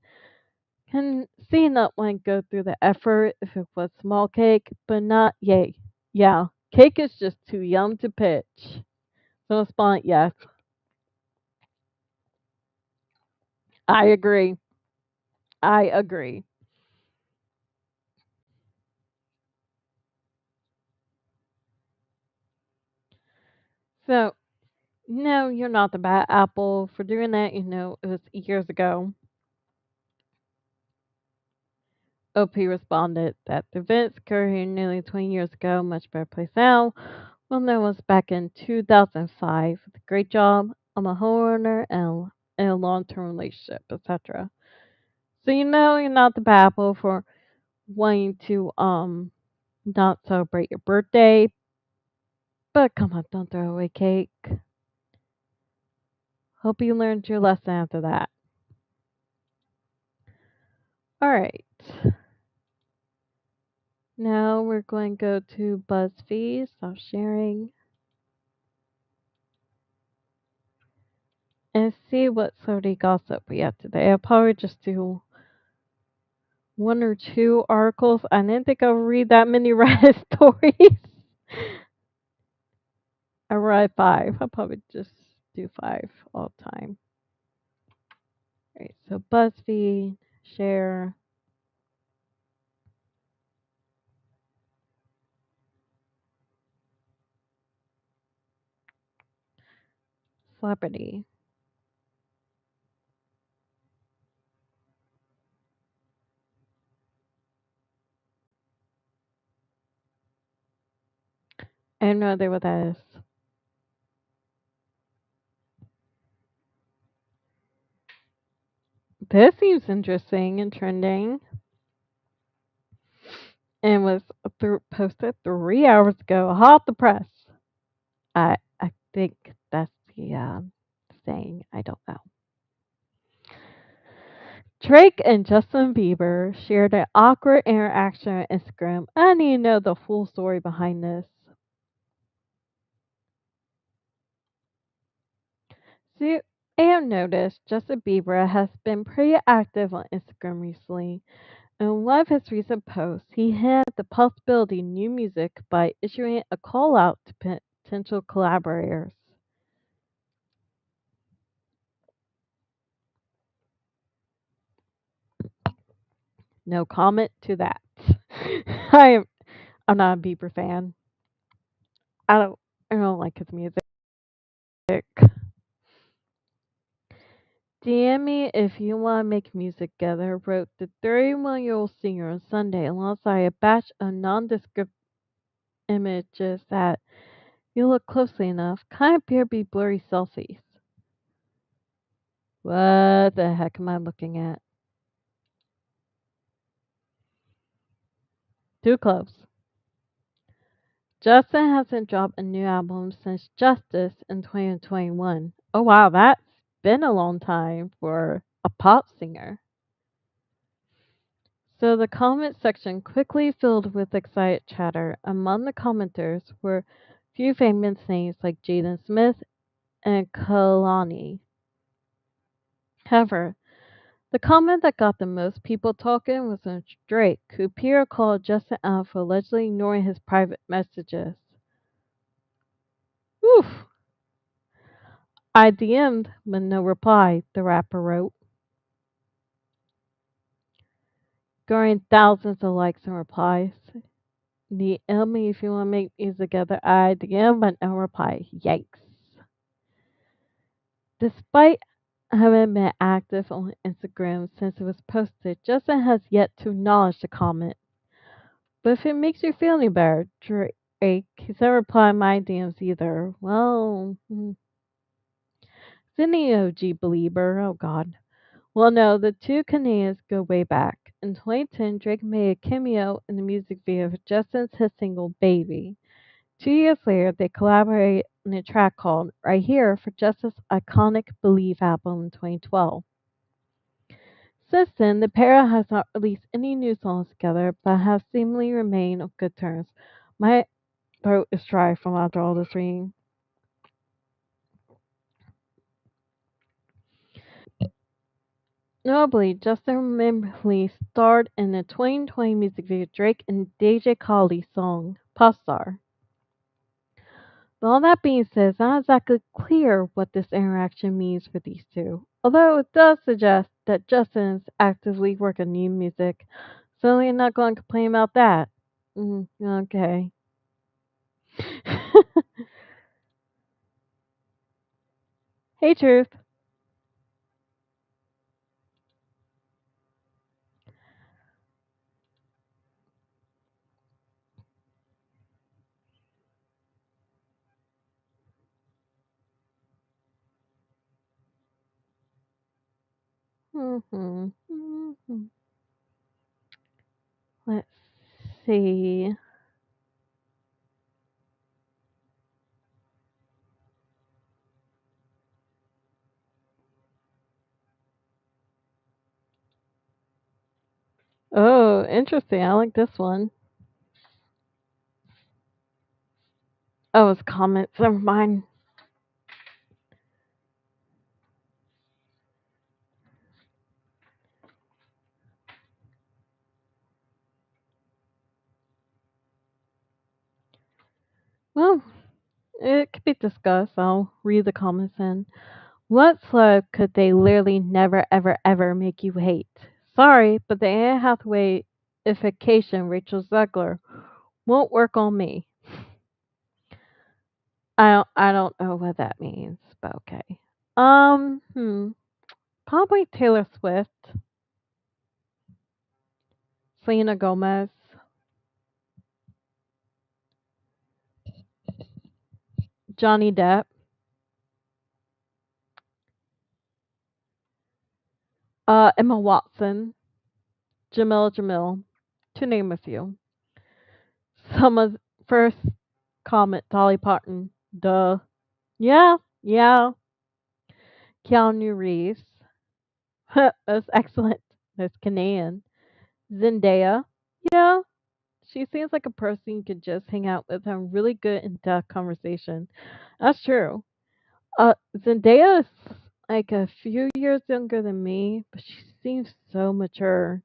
Can see not one go through the effort if it was small cake, but not yay. Yeah. Cake is just too young to pitch. So respond yes. I agree. I agree. So no, you're not the bad apple for doing that. You know, it was years ago. OP responded that the events occurred here nearly 20 years ago, much better place now. Well, that was back in 2005. Great job. I'm a homeowner and in a long-term relationship, etc. So you know you're not the bad apple for wanting to not celebrate your birthday, but come on, don't throw away cake. Hope you learned your lesson after that. All right. Now we're going to go to BuzzFeed. Stop sharing and see what celebrity gossip we have today. I'll probably just do one or two articles. I didn't think I would read that many Reddit stories. I read five. I'll probably just do five all the time. All right, so BuzzFeed, share, celebrity. I have no idea what that is. This seems interesting and trending and was posted 3 hours ago. Hot the press. I think that's the saying. I don't know. Drake and Justin Bieber shared an awkward interaction on Instagram. I need to know the full story behind this. So, I have noticed Justin Bieber has been pretty active on Instagram recently. In one of his recent posts, he hinted at the possibility of new music by issuing a call out to potential collaborators. No comment to that. I'm not a Bieber fan. I don't I don't like his music. DM me if you want to make music together, wrote the 31-year-old singer on Sunday alongside a batch of nondescript images that, if you look closely enough, kind of appear to be blurry selfies. What the heck am I looking at? Too close. Justin hasn't dropped a new album since Justice in 2021. Oh wow, that's been a long time for a pop singer. So the comment section quickly filled with excited chatter. Among the commenters were a few famous names like Jaden Smith and Kalani. However, the comment that got the most people talking was on Drake, who appeared to call Justin out for allegedly ignoring his private messages. Oof. I DM'd but no reply, the rapper wrote, garnering thousands of likes and replies. DM me if you want to make music together. I DM but no reply. Yikes. Despite having been active on Instagram since it was posted, Justin has yet to acknowledge the comment. But if it makes you feel any better, Drake. He's never replied my DMs either. Well, is any OG believer? Oh God. Well, no, the two Canadians go way back. In 2010, Drake made a cameo in the music video for Justin's hit single "Baby." 2 years later, they collaborated on a track called "Right Here" for Justin's iconic "Believe" album in 2012. Since then, the pair has not released any new songs together, but have seemingly remained on good terms. My throat is dry from after all this reading. Notably, Justin Timberlake starred in the 2020 music video Drake and DJ Khaled's song "Popstar." But all that being said, it's not exactly clear what this interaction means for these two, although it does suggest that Justin is actively working on new music, so I'm not going to complain about that. Okay. Hey, Truth. Let's see. Oh, interesting. I like this one. Oh, it's comments. Never mind. Well, it could be discussed. I'll read the comments in. What celeb could they literally never, ever, ever make you hate? Sorry, but the Anne Hathaway ification Rachel Zegler won't work on me. I don't know what that means, but okay. Probably Taylor Swift, Selena Gomez, Johnny Depp, Emma Watson, Jamil, to name a few. Someone's first comment, Dolly Parton. Duh. Yeah, yeah. Keanu Reeves. That's excellent. That's Canadian. Zendaya. Yeah, she seems like a person you could just hang out with and really good in depth conversation. That's true. Zendaya is like a few years younger than me, but she seems so mature.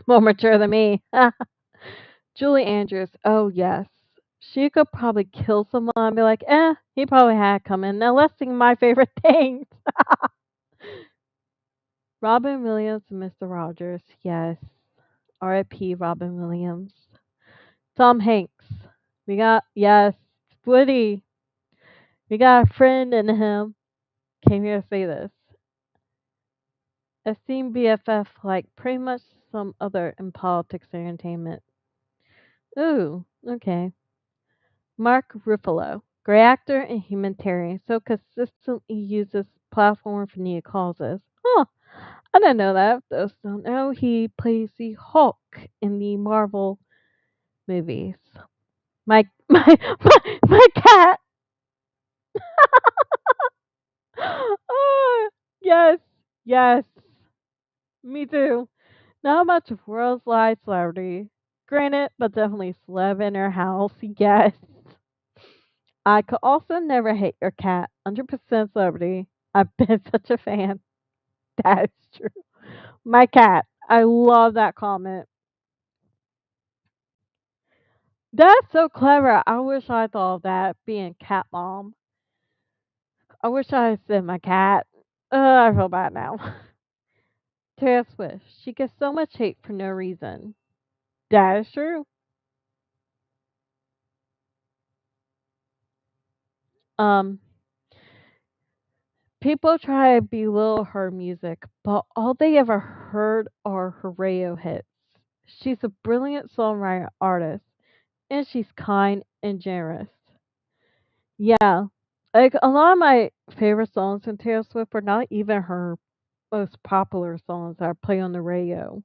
More mature than me. Julie Andrews. Oh, yes. She could probably kill someone and be like, he probably had it coming. Now let's sing my favorite things. Robin Williams and Mr. Rogers. Yes. R.I.P. Robin Williams. Tom Hanks. We got, yes. Woody. We got a friend in him. Came here to say this. Esteemed BFF like pretty much some other in politics and entertainment. Ooh, okay. Mark Ruffalo, great actor and humanitarian, so consistently uses platform for needed causes. Huh, I didn't know that. Those don't know he plays the Hulk in the Marvel movies. My cat. Ah, yes, yes, me too. Not much of world's life celebrity. Granted, but definitely celeb in her house. Yes. I could also never hate your cat. 100% celebrity. I've been such a fan. That is true. My cat. I love that comment. That's so clever. I wish I thought of that being cat mom. I wish I had said my cat. I feel bad now. Taylor Swift. She gets so much hate for no reason. That is true. Um, People try to belittle her music, but all they ever heard are her radio hits. She's a brilliant songwriter artist. and she's kind and generous. Yeah. Like a lot of my favorite songs from Taylor Swift are not even her most popular songs that I play on the radio.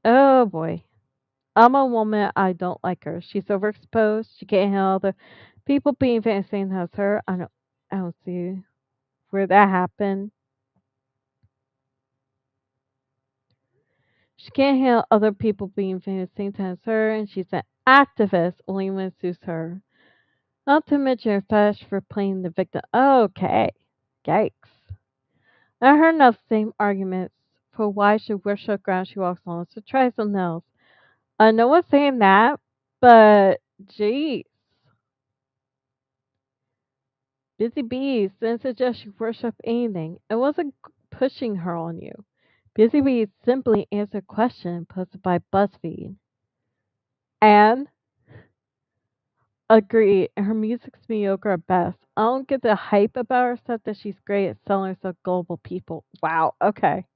Oh boy. I'm a woman, I don't like her. She's overexposed. She can't handle other people being fancy as her. I don't see where that happened. She can't handle other people being fancy as her, and she's an activist only when it suits her. Not to mention her fetish for playing the victim. Okay. Yikes. I heard enough same arguments for why she wears the ground she walks on, so try something else. No one's saying that, but geez. Busy Bees didn't suggest you worship anything. It wasn't pushing her on you. Busy Bees simply answered a question posted by BuzzFeed. And agree, her music's mediocre at best. I don't get the hype about her except that she's great at selling herself to global people. Wow, okay.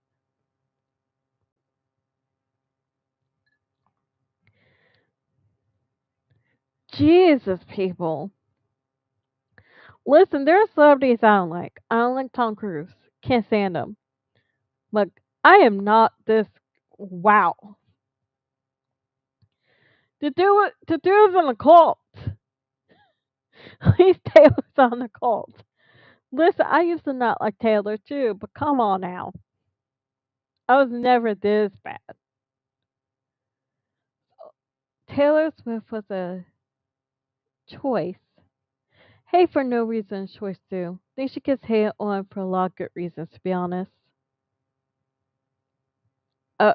Jesus, people. Listen, there are celebrities I don't like. I don't like Tom Cruise. Can't stand him. Look, I am not this. Wow. To do is in a cult. He's Taylor's on the cult. Listen, I used to not like Taylor too, but come on now. I was never this bad. Taylor Swift was a choice. Hey, for no reason, choice too. Think she gets hate on for a lot of good reasons, to be honest.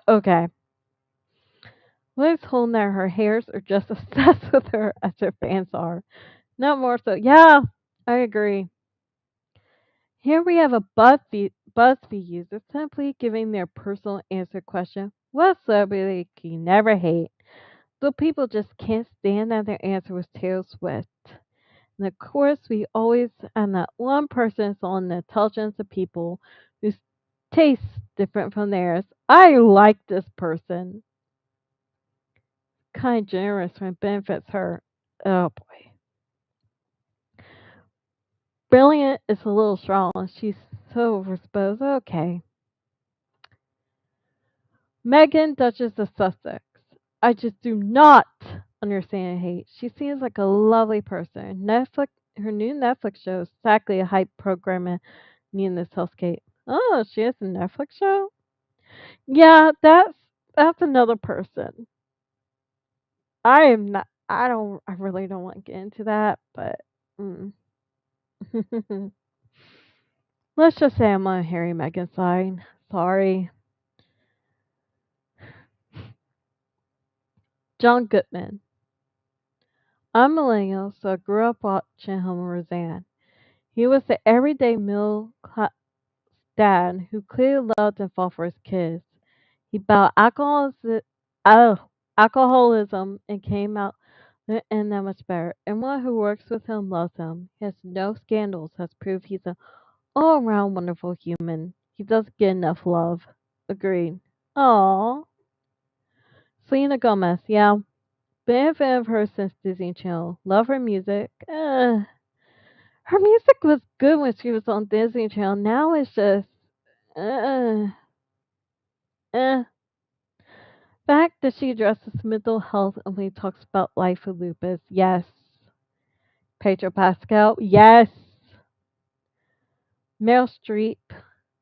Okay. Liz holding that her hairs are just obsessed with her as her fans are. Not more so. Yeah, I agree. Here we have a BuzzFeed user simply giving their personal answer question. What celebrity can you never hate? So people just can't stand that their answer was Taylor Swift. And of course, we always and that one person is on the intelligence of people whose tastes different from theirs. I like this person. Kind of generous when it benefits her. Oh boy. Brilliant is a little strong. She's so overexposed. Okay. Megan, Duchess of Sussex. I just do not understand hate. She seems like a lovely person. Netflix, her new Netflix show is exactly a hype program in this hellscape. Oh, she has a Netflix show? Yeah, that's another person. I am not. I really don't want to get into that, but mm. Let's just say I'm on Harry Meghan side. Sorry, John Goodman. I'm a millennial, so I grew up watching Homer Roseanne. He was the everyday middle class dad who clearly loved and fought for his kids. He battled oh, alcoholism and came out and that much better. Anyone who works with him loves him. He has no scandals, has proved he's an all around wonderful human. He doesn't get enough love. Agreed. Aww. Selena Gomez, yeah. Been a fan of her since Disney Channel. Love her music. Her music was good when she was on Disney Channel. Now it's just, uh, eh. Fact that she addresses mental health and when talks about life with lupus. Yes. Pedro Pascal. Yes. Meryl Streep.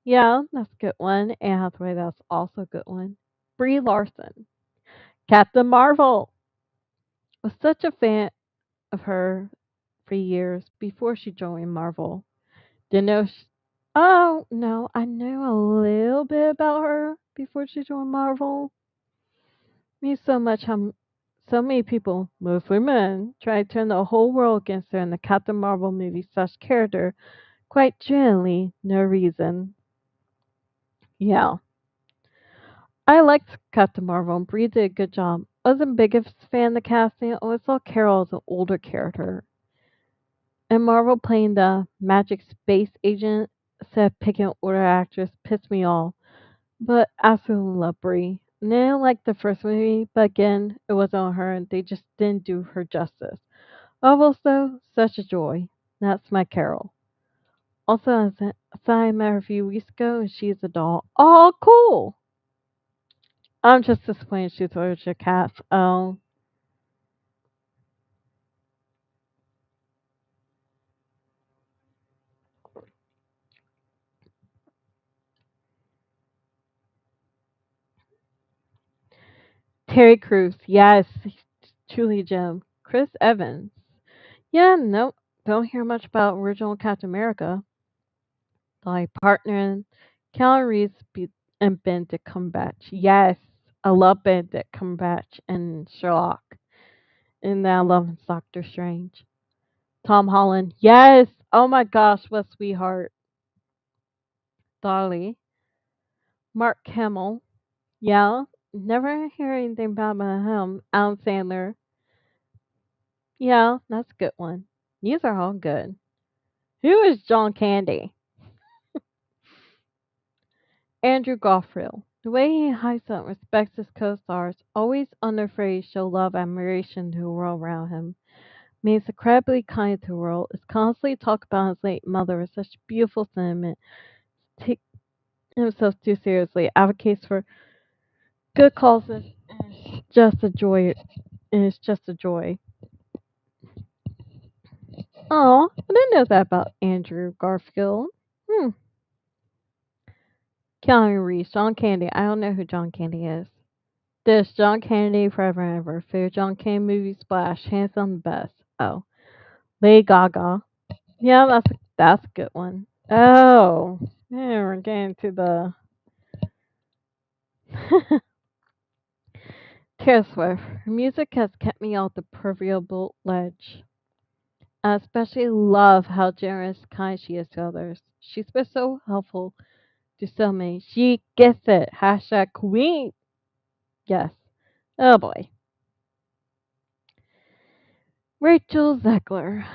Yeah, that's a good one. Anne Hathaway, that's also a good one. Brie Larson. Captain Marvel. Was such a fan of her for years before she joined Marvel. Didn't know. Oh no, I knew a little bit about her before she joined Marvel. Me so much how so many people, mostly men, try to turn the whole world against her in the Captain Marvel movie such character, quite genuinely no reason. Yeah. I liked Captain Marvel and Brie did a good job. I wasn't biggest fan of the casting, I always saw Carol as an older character. And Marvel playing the magic space agent instead of picking an older actress pissed me off. But absolutely love Brie. And I didn't like the first movie, but again, it wasn't on her, and they just didn't do her justice. Also, such a joy. That's my Carol. Also, I met her a few weeks ago, and she's a doll. Oh, cool! I'm just disappointed she's allergic to cats. Oh, Terry Crews, yes, truly Jim. Chris Evans, yeah, nope, don't hear much about original Captain America. Like partnering calories and Benedict Cumberbatch. Yes, I love Benedict Cumberbatch and Sherlock, and now I love Doctor Strange. Tom Holland, yes. Oh my gosh, what a sweetheart. Dolly, Mark Hamill, yeah. Never hear anything about him. Alan Sandler, yeah, that's a good one. These are all good. Who is John Candy? Andrew Garfield. The way he hides and respects his co-stars, always unafraid to show love and admiration to the world around him. He's incredibly kind to the world, is constantly talking about his late mother with such beautiful sentiment, takes himself too seriously, advocates for good causes, and it's just a joy. And it's just a joy. Oh, I didn't know that about Andrew Garfield. Hmm. Keanu Reeves, John Candy. I don't know who John Candy is. This John Candy forever and ever. Favorite John Candy movie Splash. Hands down the best. Oh. Lady Gaga. Yeah, that's a good one. Oh. Yeah, we're getting to the Taylor Swift. Her music has kept me off the proverbial ledge. I especially love how generous and kind she is to others. She's been so helpful to so many. She gets it. Hashtag queen. Yes. Oh boy. Rachel Zegler.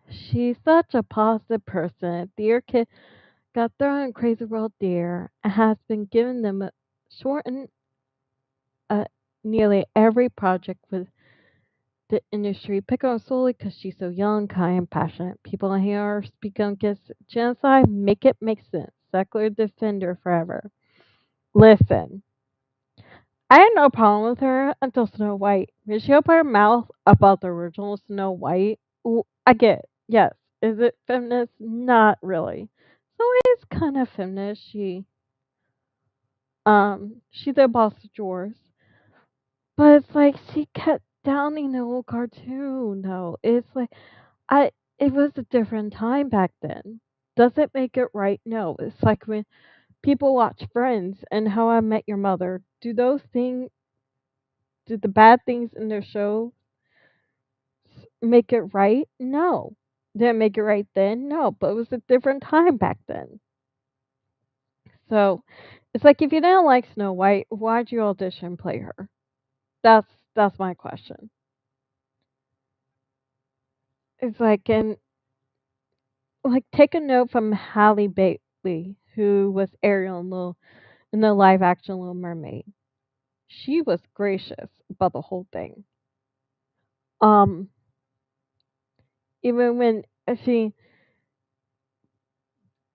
She's such a positive person. Dear kid got thrown in Crazy World Deer and has been giving them a shortened nearly every project with the industry. Pick on her solely because she's so young, kind, and passionate. People in here speak against genocide. Make it make sense. Secular defender forever. Listen, I had no problem with her until Snow White. When she opened her mouth about the original Snow White, I get it. Yes. Is it feminist? Not really. Snow White is kind of feminist. She's a boss of drawers. But it's like she kept downing the whole cartoon though. It's like I it was a different time back then. Does it make it right? No. It's like when people watch Friends and How I Met Your Mother. Do the bad things in their show make it right? No. Did it make it right then? No. But it was a different time back then. So it's like if you didn't like Snow White, why'd you audition and play her? That's that's my question. It's like and like take a note from Halle Bailey, who was Ariel in the live action Little Mermaid. She was gracious about the whole thing. Um, even when she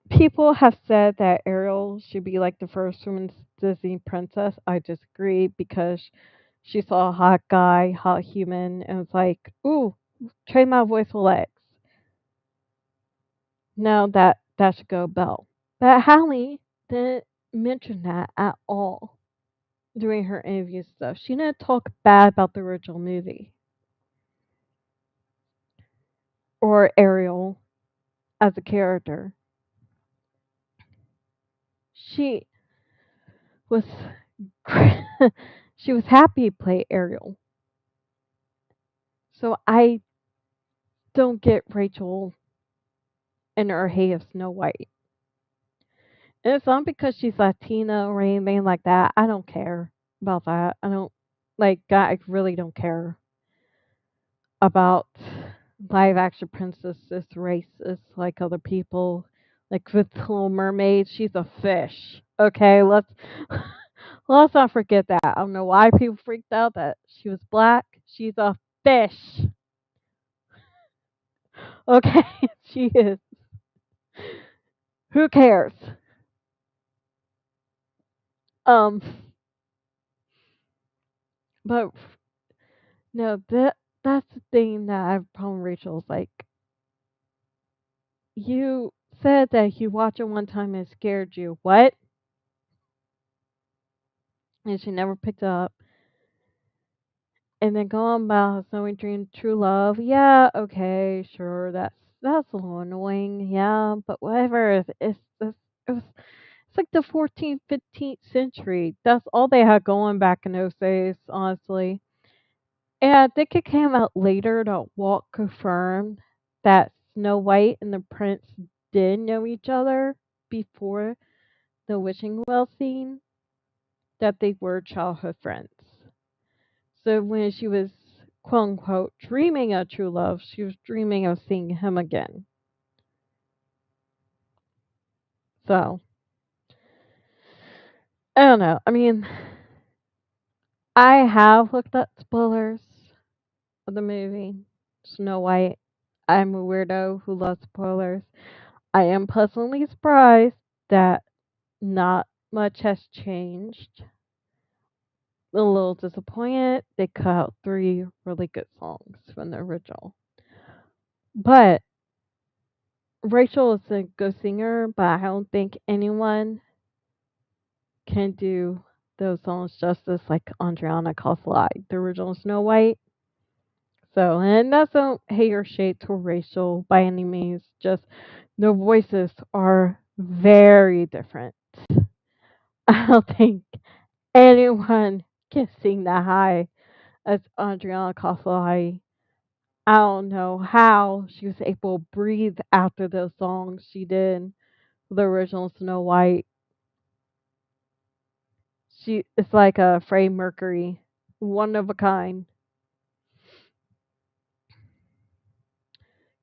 people have said that Ariel should be like the first woman Disney princess. I disagree because she saw a hot guy, hot human, and was like, "Ooh, trade my voice for legs." No, that should go Belle. But Hallie didn't mention that at all during her interview stuff. She didn't talk bad about the original movie or Ariel as a character. She was she was happy to play Ariel. So I don't get Rachel and her hate of Snow White. And it's not because she's Latina or anything like that. I don't care about that. I don't like I really don't care about live action princesses racist like other people. Like with Little Mermaid, she's a fish. Okay, let's Let's not forget that. I don't know why people freaked out that she was black. She's a fish. Okay, she is. Who cares? Um, but no, that's the thing that I have a problem with Rachel's like you said that you watched it one time and it scared you. What? And she never picked up. And then going about knowing dream true love. Yeah, okay, sure, that's a little annoying. Yeah, but whatever. It's like the 14th, 15th century. That's all they had going back in those days, honestly. And I think it came out later that Walt confirmed that Snow White and the prince did know each other before the wishing well scene, that they were childhood friends. So when she was quote unquote dreaming of true love, she was dreaming of seeing him again. So I don't know. I mean, I have looked up spoilers of the movie Snow White. I'm a weirdo who loves spoilers. I am pleasantly surprised that not much has changed. A little disappointed they cut out three really good songs from the original. But Rachel is a good singer, but I don't think anyone can do those songs justice like Adriana Calzai, the original Snow White. So, and that's no hate or shade to Rachel by any means. Just their voices are very different. I don't think anyone can sing that high as Adriana Calzai. I don't know how she was able to breathe after those songs she did. The original Snow White. She it's like a Freddie Mercury, one of a kind.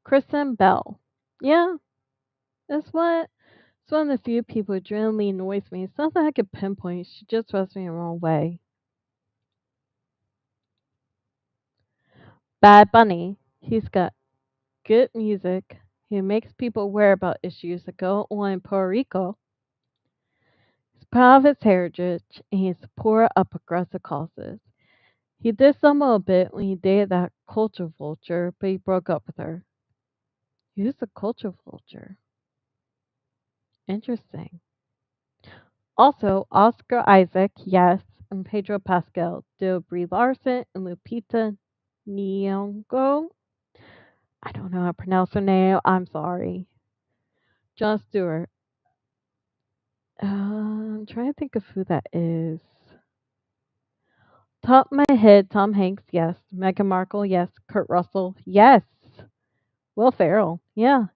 Kristen Bell. Yeah, that's what. It's one of the few people who genuinely annoys me. It's nothing I could pinpoint. She just rubs me the wrong way. Bad Bunny. He's got good music. He makes people aware about issues that go on in Puerto Rico. He's proud of his heritage and he supports of progressive causes. He did stumble a bit when he dated that culture vulture, but he broke up with her. Who's a culture vulture? Interesting. Also, Oscar Isaac, yes, and Pedro Pascal do Brie Larson and Lupita Nyong'o. I don't know how to pronounce her name. I'm sorry. Jon Stewart. I'm trying to think of who that is. Top of my head, Tom Hanks, yes. Meghan Markle, yes. Kurt Russell, yes. Will Ferrell, yeah.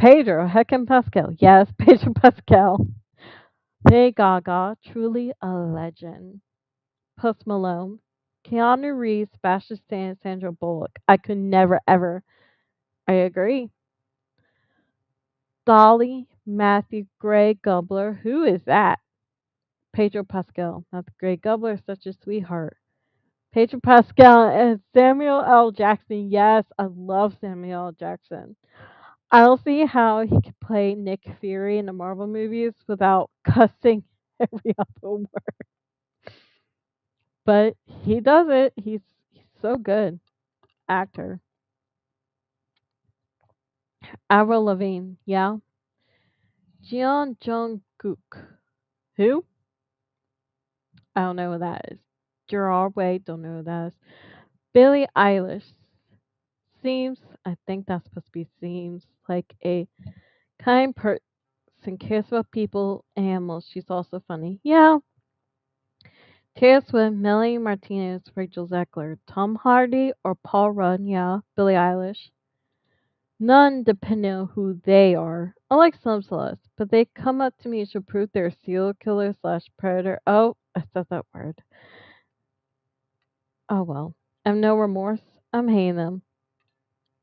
Pedro Heckin Pascal, yes. Pedro Pascal. Lady Gaga, truly a legend. Post Malone, Keanu Reeves, Sebastian Stan, Sandra Bullock. I could never ever. I agree. Dolly, Matthew Gray Gubler. Who is that? Pedro Pascal. Matthew Gray Gubler is such a sweetheart. Pedro Pascal and Samuel L. Jackson. Yes, I love Samuel L. Jackson. I don't see how he could play Nick Fury in the Marvel movies without cussing every other word. But he does it. He's so good. Actor. Avril Lavigne, yeah. Jeon Jungkook. Who? I don't know who that is. Gerard Way, don't know who that is. Billie Eilish. I think that's supposed to be seems like a kind person, cares about people, animals. She's also funny. Yeah. Taylor Swift, Melanie Martinez, Rachel Zegler, Tom Hardy, or Paul Rudd. Yeah. Billie Eilish. None depending on who they are. Unlike some celebs, but they come up to me to prove they're a serial killer slash predator. Oh, I said that word. Oh well. I have no remorse. I'm hating them.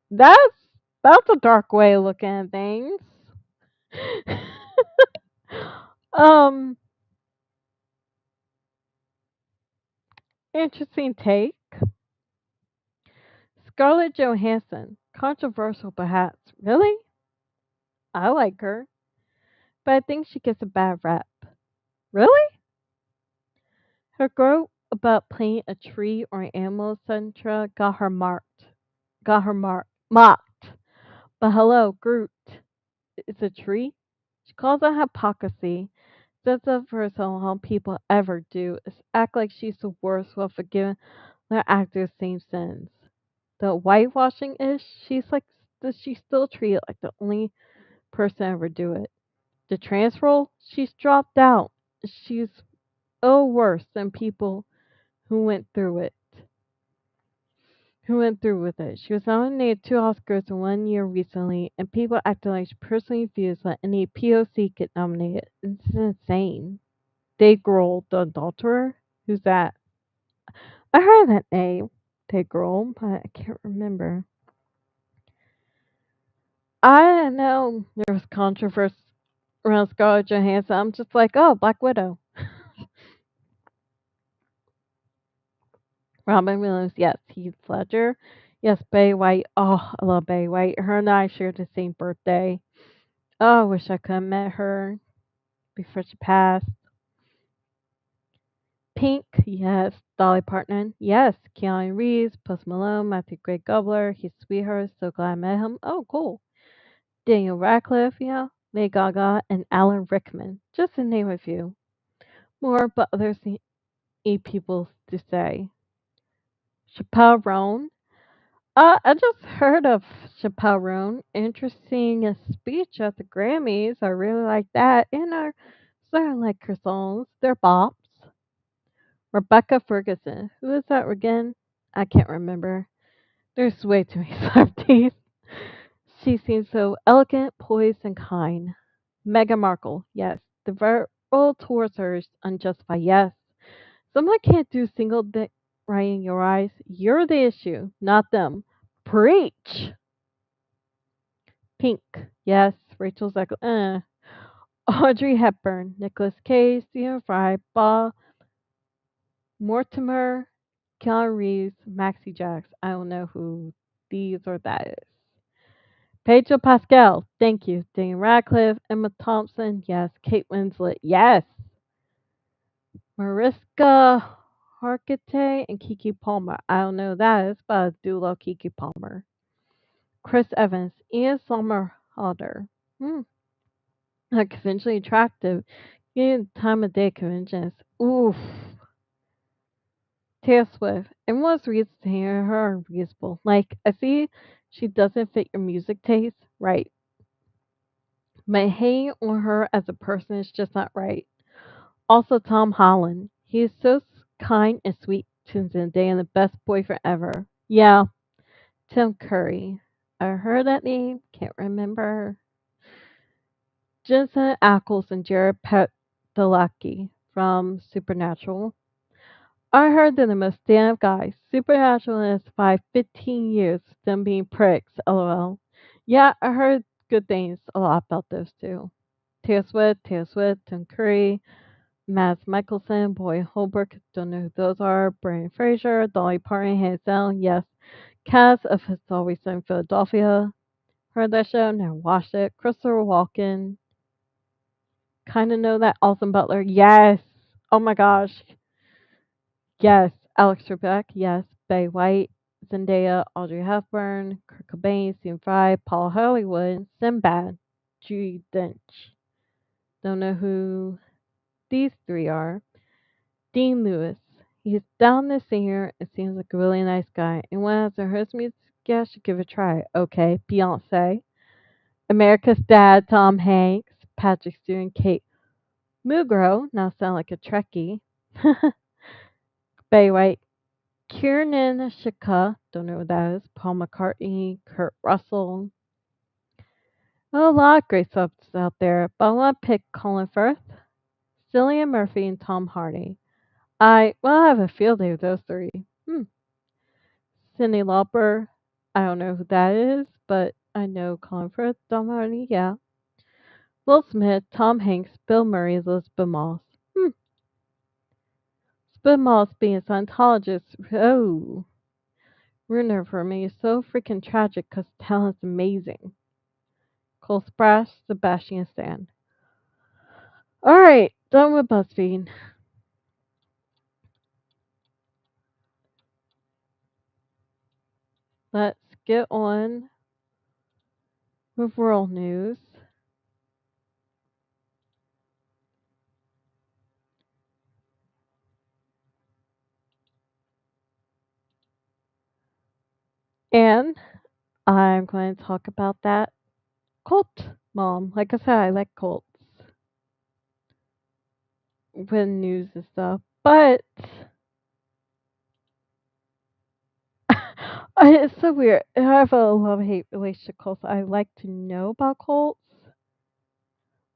That's that's a dark way of looking at things. um Interesting take. Scarlett Johansson. Controversial perhaps. Really? I like her, but I think she gets a bad rep. Really? Her quote about playing a tree or an animal, etc. Mocked. But hello, Groot. It's a tree? She calls it hypocrisy. Says of herself how people ever do is act like she's the worst while forgiving their actors' same sins. The whitewashing is she's like does she still treat it like the only person to ever do it. The trans role, she's dropped out. She's worse than people who went through it. Who went through with it. She was nominated 2 Oscars in 1 year recently, and people acting like she personally feels that any POC get nominated. It's insane. Dave Grohl, the adulterer? Who's that? I heard that name, Dave Grohl, but I can't remember. I know there was controversy around Scarlett Johansson. I'm just like, oh, Black Widow. Robin Williams, yes. Heath Ledger, yes. Betty White, oh, I love Betty White. Her and I shared the same birthday. Oh, I wish I could have met her before she passed. Pink, yes. Dolly Parton, yes. Keanu Reeves, Post Malone, Matthew Gray Gubler, he's a sweetheart. So glad I met him. Oh, cool. Daniel Radcliffe, yeah. Lady Gaga, and Alan Rickman, just to name a few. More, but others need people to say. Chappelle Roan. I just heard of Chappelle Roan. Interesting speech at the Grammys. I really like that. And I certainly like her songs. They're bops. Rebecca Ferguson. Who is that again? I can't remember. There's way too many celebrities. She seems so elegant, poised, and kind. Meghan Markle. Yes. The verbal towards her is unjustified. Yes. Someone can't do single dick right in your eyes. You're the issue, not them. Preach. Pink. Yes. Rachel Zegler. Audrey Hepburn. Nicholas Cage. Stephen Fry. Bob Mortimer. Keanu Reeves. Maxie Jax. I don't know who these or that is. Pedro Pascal. Thank you. Dan Radcliffe. Emma Thompson. Yes. Kate Winslet. Yes. Mariska Hargitay and Kiki Palmer. I don't know who that is, but I do love Kiki Palmer. Chris Evans. Ian Somerhalder. Like conventionally attractive. Getting time of day conventions. Oof. Taylor Swift. Everyone's reasons to hear her are reasonable. Like, I see she doesn't fit your music taste. Right. My hate on her as a person is just not right. Also, Tom Holland. He is so kind and sweet to Zendaya and the best boyfriend ever. Yeah, Tim Curry. I heard that name. Can't remember. Jensen Ackles and Jared Padalecki from Supernatural. I heard they're the most stand-up guys. Supernatural has survived 15 years of them being pricks. LOL. Yeah, I heard good things a lot about those two. Taylor Swift, Tim Curry, Mads Mikkelsen, Boy Holbrook, don't know who those are. Brandon Fraser, Dolly Parton, hands down, yes. Cast of It's Always Sunny in Philadelphia. Heard that show, never watched it. Christopher Walken, kind of know that. Austin Butler, yes. Oh my gosh, yes. Alex Trebek, yes. Betty White, Zendaya, Audrey Hepburn, Kurt Cobain, Stephen Fry, Paul Hollywood, Sinbad, Judy Dench. Don't know who these three are. Dean Lewis. He's down this singer and seems like a really nice guy. And when I was heard his music, yeah, I should give it a try. Okay, Beyonce. America's Dad, Tom Hanks. Patrick Stewart, Kate Mulgrew. Now sound like a Trekkie. Betty White. Kiernan Shika. Don't know what that is. Paul McCartney. Kurt Russell. A lot of great subs out there, but I want to pick Colin Firth, Cillian Murphy, and Tom Hardy. I have a field day with those three. Cyndi Lauper. I don't know who that is, but I know Colin Firth, Tom Hardy, yeah. Will Smith, Tom Hanks, Bill Murray, Elizabeth Moss. But Moss being a Scientologist, oh, ruined her for me. It's so freaking tragic because talent's amazing. Cole Splash, Sebastian Stan. Alright, done with BuzzFeed. Let's get on with world news. And I'm going to talk about that cult mom. Like I said, I like cults with news and stuff. But it's so weird. I have a love hate relationship with cults. I like to know about cults.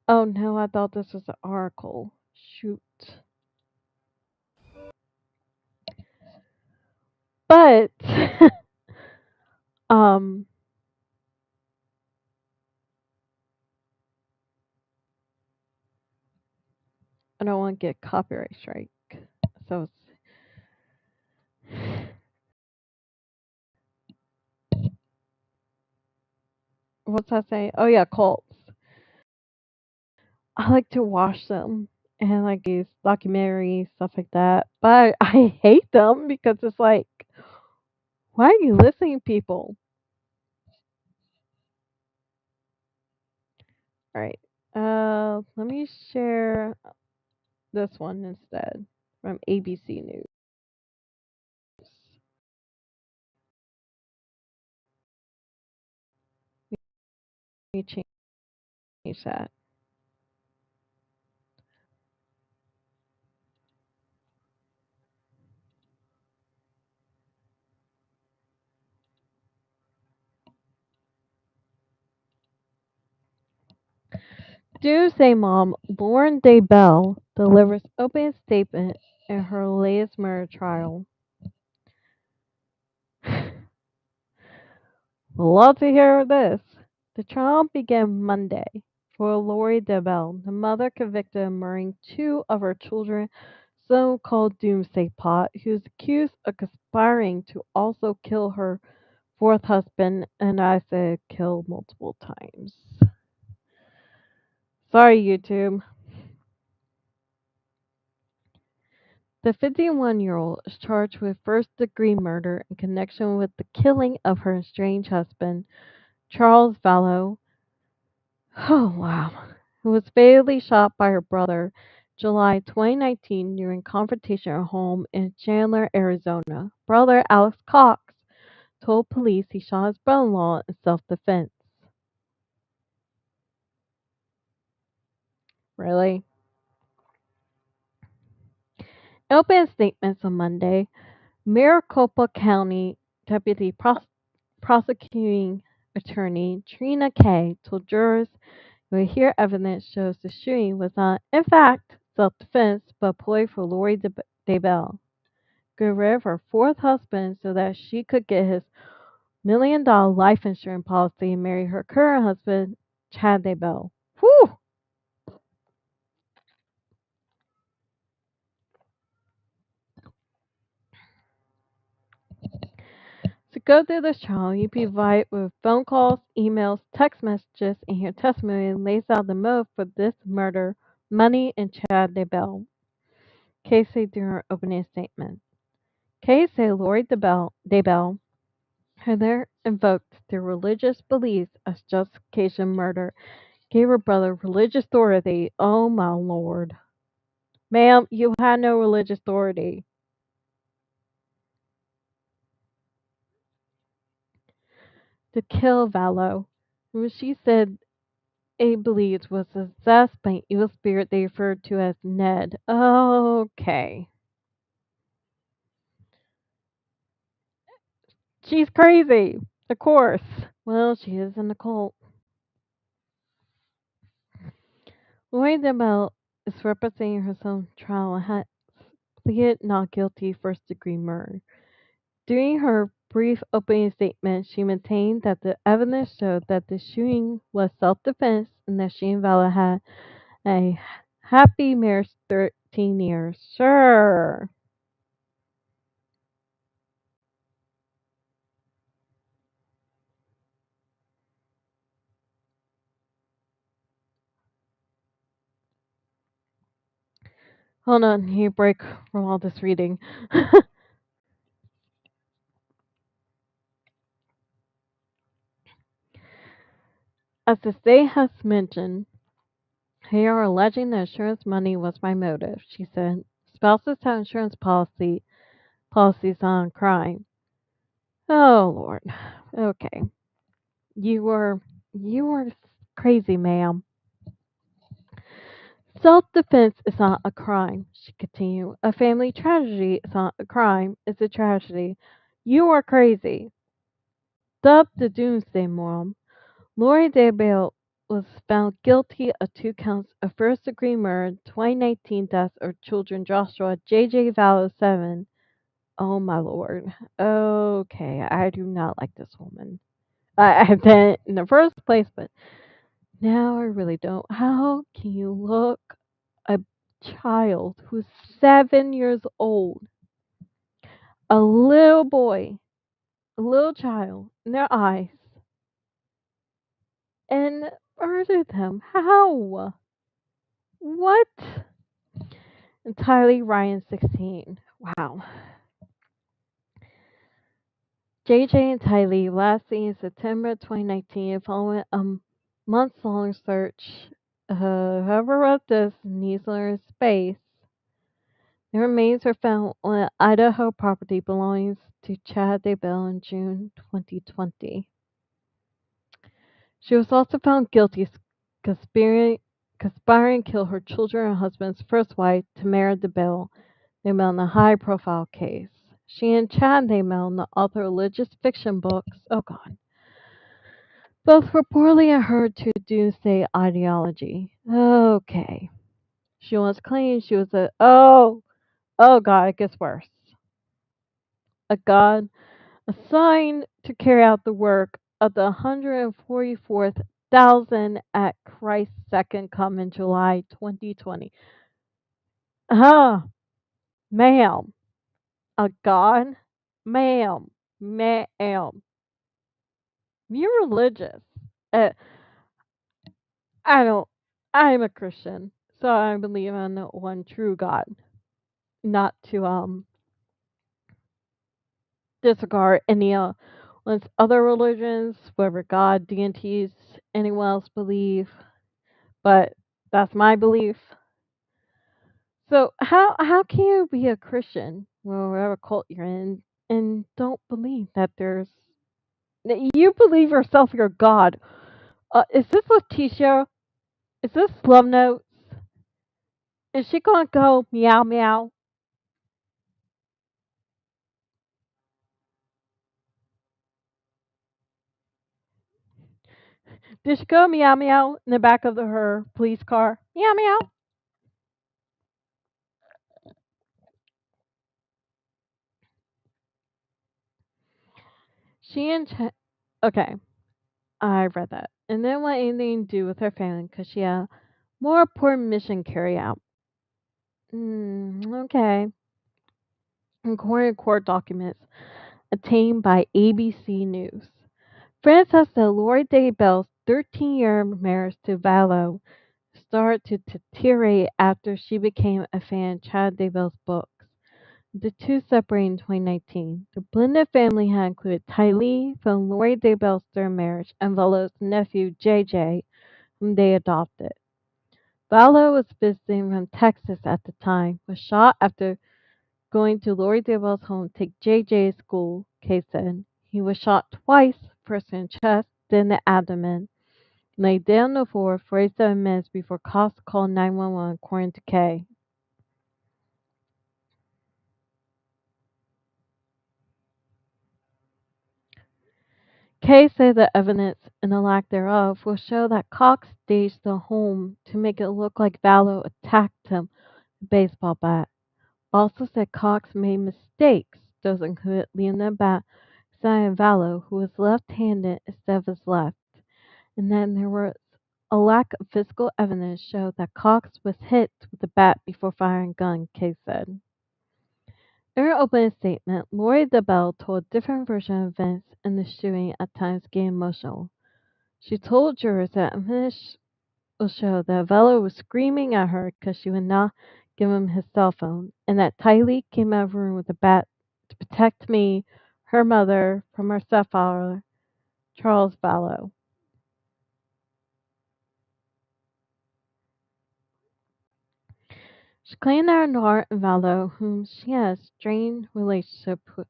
Oh no, I thought this was an article. Shoot. But um I don't want to get copyright strike. So what's that saying? Oh yeah, cults. I like to watch them and like these documentaries, stuff like that. But I hate them because it's like, why are you listening to people? All right. Let me share this one instead from ABC News. Let me change that. Doomsday Mom Lauren Daybell delivers opening statement in her latest murder trial. Love to hear this. The trial began Monday for Lori Daybell, the mother convicted of murdering two of her children, so-called Doomsday Plot, who is accused of conspiring to also kill her fourth husband, and I said kill multiple times. Sorry, YouTube. The 51-year-old is charged with first-degree murder in connection with the killing of her estranged husband, Charles Vallow. Oh, wow. Who was fatally shot by her brother July 2019 during confrontation at home in Chandler, Arizona. Brother Alex Cox told police he shot his brother-in-law in self-defense. Really? In open statements on Monday, Maricopa County Deputy Prosecuting Attorney Trina Kay told jurors who hear evidence shows the shooting was not, in fact, self-defense, but a ploy for Lori Daybell. Get rid of her fourth husband so that she could get his $1 million life insurance policy and marry her current husband, Chad Daybell. Whew! To go through this trial, you provide with phone calls, emails, text messages, and your testimony lays out the motive for this murder, money, and Chad Daybell. Kay said during her opening statement. Kay said Lori Daybell had there invoked their religious beliefs as justification murder, gave her brother religious authority. Oh my lord. Ma'am, you had no religious authority to kill Vallow, who she said A believes was possessed by an evil spirit they referred to as Ned. Okay. She's crazy. Of course. Well, she is in the cult. Lori DeMille is representing herself in trial and has pleaded not guilty first degree murder. During her brief opening statement, she maintained that the evidence showed that the shooting was self-defense and that she and Vala had a happy marriage 13 years. Sure. Hold on, need a break from all this reading. As the state has mentioned, they are alleging that insurance money was my motive, she said. Spouses have insurance policies on crime. Oh Lord. Okay. You were you were crazy, ma'am. Self defense is not a crime, she continued. A family tragedy is not a crime, it's a tragedy. You are crazy. Dubbed the Doomsday Mom, Lori Daybell was found guilty of 2 counts of first degree murder, 2019 deaths of children Joshua J.J. Vallow 7. Oh my lord. Okay, I do not like this woman. I didn't in the first place, but now I really don't. How can you look a child who's 7 years old, a little boy, a little child, in their eyes and murder them? How? What? Entirely Ryan 16. Wow. JJ and Tylee last seen in September 2019 following a months-long search. Whoever wrote this needs to learn space. Their remains were found on Idaho property belonging to Chad Daybell in June 2020. She was also found guilty of conspiring to kill her children and husband's first wife, Tamara Daybell. They met in a high-profile case. She and Chad Daybell, the author of religious fiction books, oh God, both reportedly adhered to doomsday ideology. Okay. She once claimed she was oh God, it gets worse. A God assigned to carry out the work of the 144,000 at Christ's second coming in July 2020. Huh, ma'am. A God? Ma'am. You're religious. Uh, I don't, I'm a Christian, so I believe in the one true God. Not to, disregard any, one's other religions, whatever God, deities, anyone else believe, but that's my belief. So how can you be a Christian, or whatever cult you're in, and don't believe that there's you believe yourself you're God? Is this Letitia? Is this Slum Notes? Is she gonna go meow meow? Did she go meow meow in the back of her police car? Meow meow. She and okay, I read that, and then want anything to do with her family because she had a more important mission to carry out. Okay. According to court documents obtained by ABC News, France has said Lori Daybell's 13-year marriage to Vallow started to deteriorate after she became a fan of Chad Daybell's books. The two separated in 2019. The blended family had included Tylee from Lori Daybell's third marriage and Vallow's nephew JJ, whom they adopted. Vallow was visiting from Texas at the time, was shot after going to Lori Daybell's home to take JJ to school, Kay said. He was shot twice, first in the chest, then the abdomen. Lay dead on the floor 47 minutes before cops called 911, according to Kay. Kay said the evidence, and the lack thereof, will show that Cox staged the home to make it look like Vallow attacked him with a baseball bat. Also said Cox made mistakes, those included leaving the bat beside Vallow, who was left-handed instead of his left, and then there was a lack of physical evidence showed that Cox was hit with the bat before firing a gun, Kay said. In her opening statement, Lori DeBell told a different version of events in the shooting at times getting emotional. She told jurors that evidence will show that Vella was screaming at her because she would not give him his cell phone, and that Tylee came over with a bat to protect me, her mother, from her stepfather, Charles Vallow. She claimed that Nor and Vallow, whom she had a strained relationship with,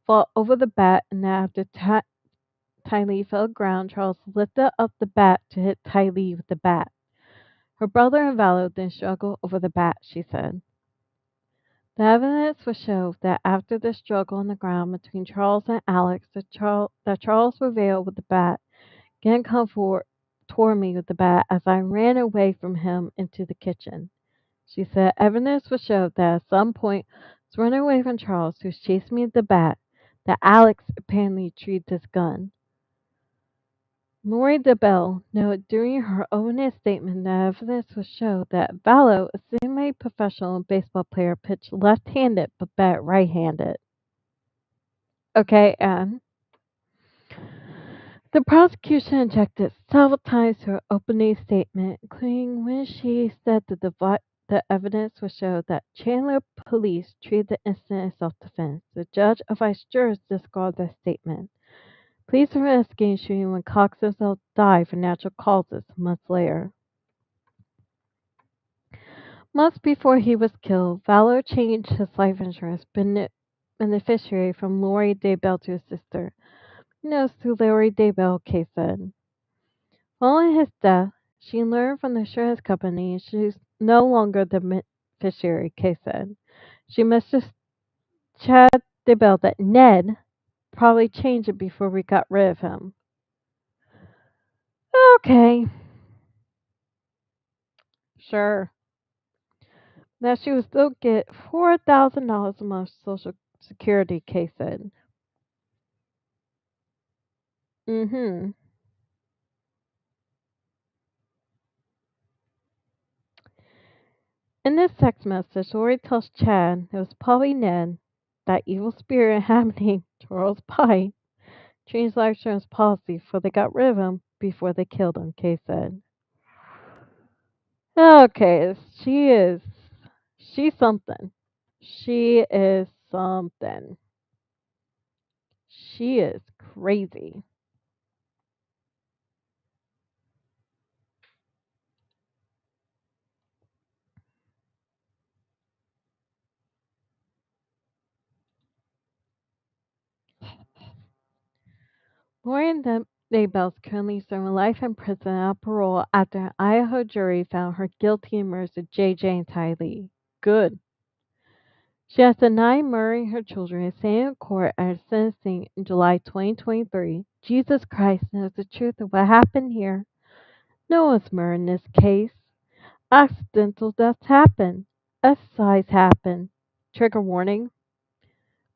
fought over the bat, and that after Tylee fell to the ground, Charles lifted up the bat to hit Tylee with the bat. Her brother and Vallow then struggled over the bat, she said. The evidence would show that after the struggle on the ground between Charles and Alex, that Charles prevailed with the bat, again come forward toward me with the bat as I ran away from him into the kitchen. She said evidence would show that at some point I was running away from Charles, who was chasing me with the bat, that Alex apparently retrieved his gun. Lori DeBell noted during her opening statement that evidence would show that Vallow, a semi-professional baseball player, pitched left-handed but bat right-handed. Okay, and the prosecution objected several times to her opening statement, including when she said that the evidence would show that Chandler police treated the incident as self-defense. The judge advised jurors to discard that statement. Police were investigating shooting when Cox himself died from natural causes months later. Months before he was killed, Vallow changed his life insurance beneficiary from Lori Daybell to his sister. He knows who Lori Daybell, Kay said. Following his death, she learned from the insurance company she's no longer the beneficiary, Kay said. She messaged Chad Daybell that Ned probably changed it before we got rid of him. Okay. Sure. Now she would still get $4,000 a month Social Security, Kay said. Mm-hmm. In this text message, Lori tells Chad it was probably Ned, that evil spirit inhabiting Charles Pike, changed life insurance policy before they got rid of him before they killed him, Kay said. Okay, she's something. She is something. She is crazy. Lauren Daybell's currently serving life in prison on parole after an Idaho jury found her guilty in murders of J.J. and Tylee. Good. She has denied murdering her children and saying in court at her sentencing in July 2023, Jesus Christ knows the truth of what happened here. No one's murdered in this case. Accidental deaths happen. Suicides happen. Trigger warning.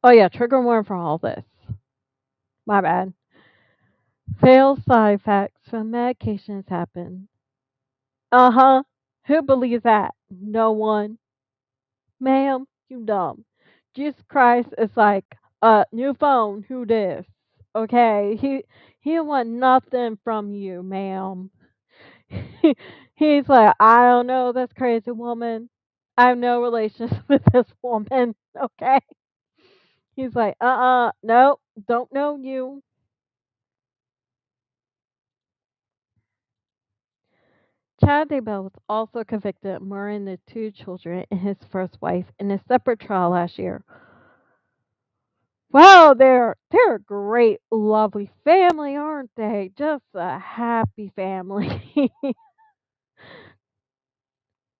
Oh yeah, trigger warning for all this. My bad. Fatal side effects from medications happen. Uh-huh. Who believes that? No one. Ma'am, you dumb. Jesus Christ is like, new phone, who this? Okay, he want nothing from you, ma'am. He's like, I don't know this crazy woman. I have no relations with this woman. Okay. He's like, nope, don't know you. Chad Daybell was also convicted of murdering the two children and his first wife in a separate trial last year. Well, they're a great, lovely family, aren't they? Just a happy family.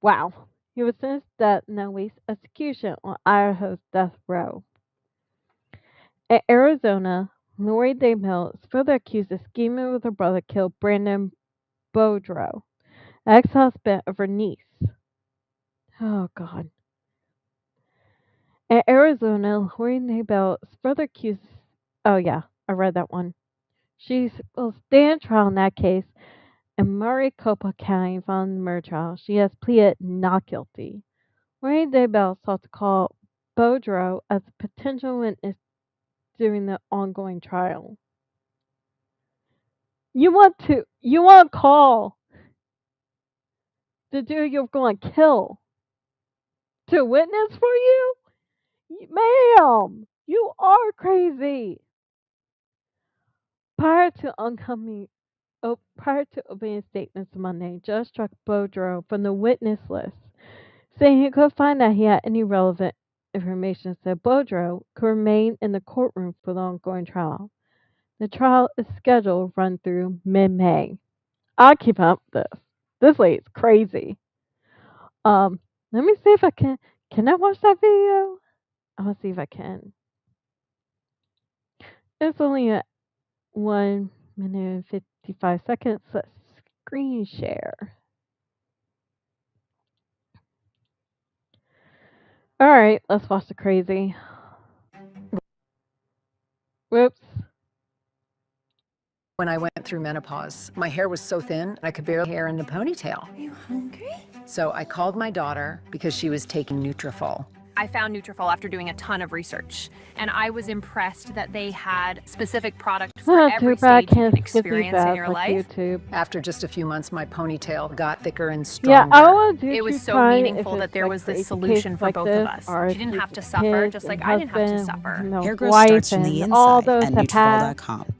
Wow. He was sentenced to death and awaits execution on Idaho's death row. In Arizona, Lori Daybell is further accused of scheming with her brother to kill Brandon Boudreaux, ex-husband of her niece. Oh, God. In Arizona, Lori Daybell is further accused. Oh, yeah, I read that one. She will stand trial in that case in Maricopa County following the murder trial. She has pleaded not guilty. Lori Daybell sought to call Boudreaux as a potential witness during the ongoing trial. You want to call the dude you're going to kill. to witness for you? Ma'am, you are crazy. Prior to oncoming, prior to opening statements Monday, Judge struck Boudreaux from the witness list, saying he could find that he had any relevant information, said Boudreaux could remain in the courtroom for the ongoing trial. The trial is scheduled to run through mid-May. I'll keep up with this. This lady's crazy. Let me see if I can. Can I watch that video? I'm gonna see if I can. It's only at 1 minute and 55 seconds. Let's screen share. All right, let's watch the crazy. Whoops. When I went through menopause, my hair was so thin, I could barely hair in a ponytail. Are you hungry? So I called my daughter because she was taking Nutrafol. I found Nutrafol after doing a ton of research, and I was impressed that they had specific product for every stage you can experience in your life. YouTube. After just a few months, my ponytail got thicker and Yeah, stronger. I want to do It was true so crime meaningful if that it's there like was for this solution for like both this, of us. or She didn't if have to it's suffer, kids just and like I didn't have to husband, suffer. you know, Hair growth wife starts from the and all inside those at that have Nutrafol.com.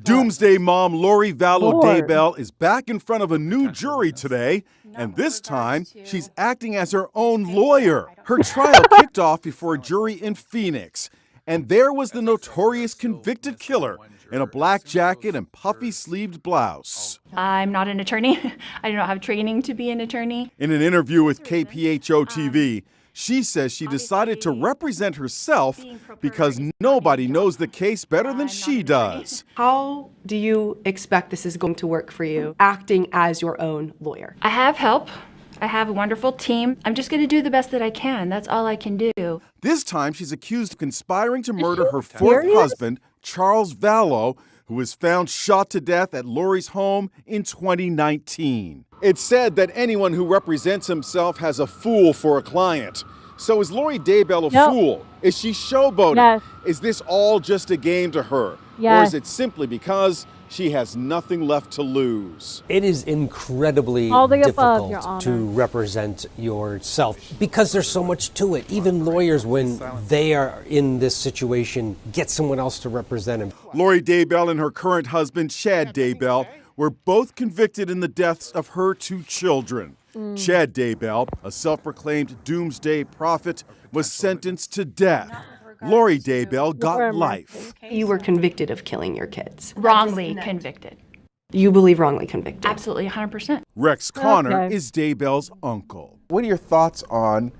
Doomsday mom Lori Vallow Lord. Daybell is back in front of a new jury today, and this time she's acting as her own lawyer. Her trial kicked off before a jury in Phoenix, and there was the notorious convicted killer in a black jacket and puffy sleeved blouse. I'm not an attorney. I do not have training to be an attorney. In an interview with KPHO TV, she says she decided to represent herself because nobody knows the case better than she does. How do you expect this is going to work for you, acting as your own lawyer? I have help. I have a wonderful team. I'm just going to do the best that I can. That's all I can do. This time, she's accused of conspiring to murder her fourth husband, Charles Vallow, who was found shot to death at Lori's home in 2019. It's said that anyone who represents himself has a fool for a client. So is Lori Daybell a fool? Is she showboating? Yes. Is this all just a game to her? Yes. Or is it simply because she has nothing left to lose? It is incredibly All the above, Your difficult Honor. to represent yourself because there's so much to it. Even lawyers, when they are in this situation, get someone else to represent them. Lori Daybell and her current husband, Chad Daybell, were both convicted in the deaths of her two children. Chad Daybell, a self-proclaimed doomsday prophet, was sentenced to death. Lori Daybell got life. You were convicted of killing your kids. Wrongly convicted. You believe wrongly convicted. Absolutely, 100%. Rex Connor Okay. is Daybell's uncle. What are your thoughts on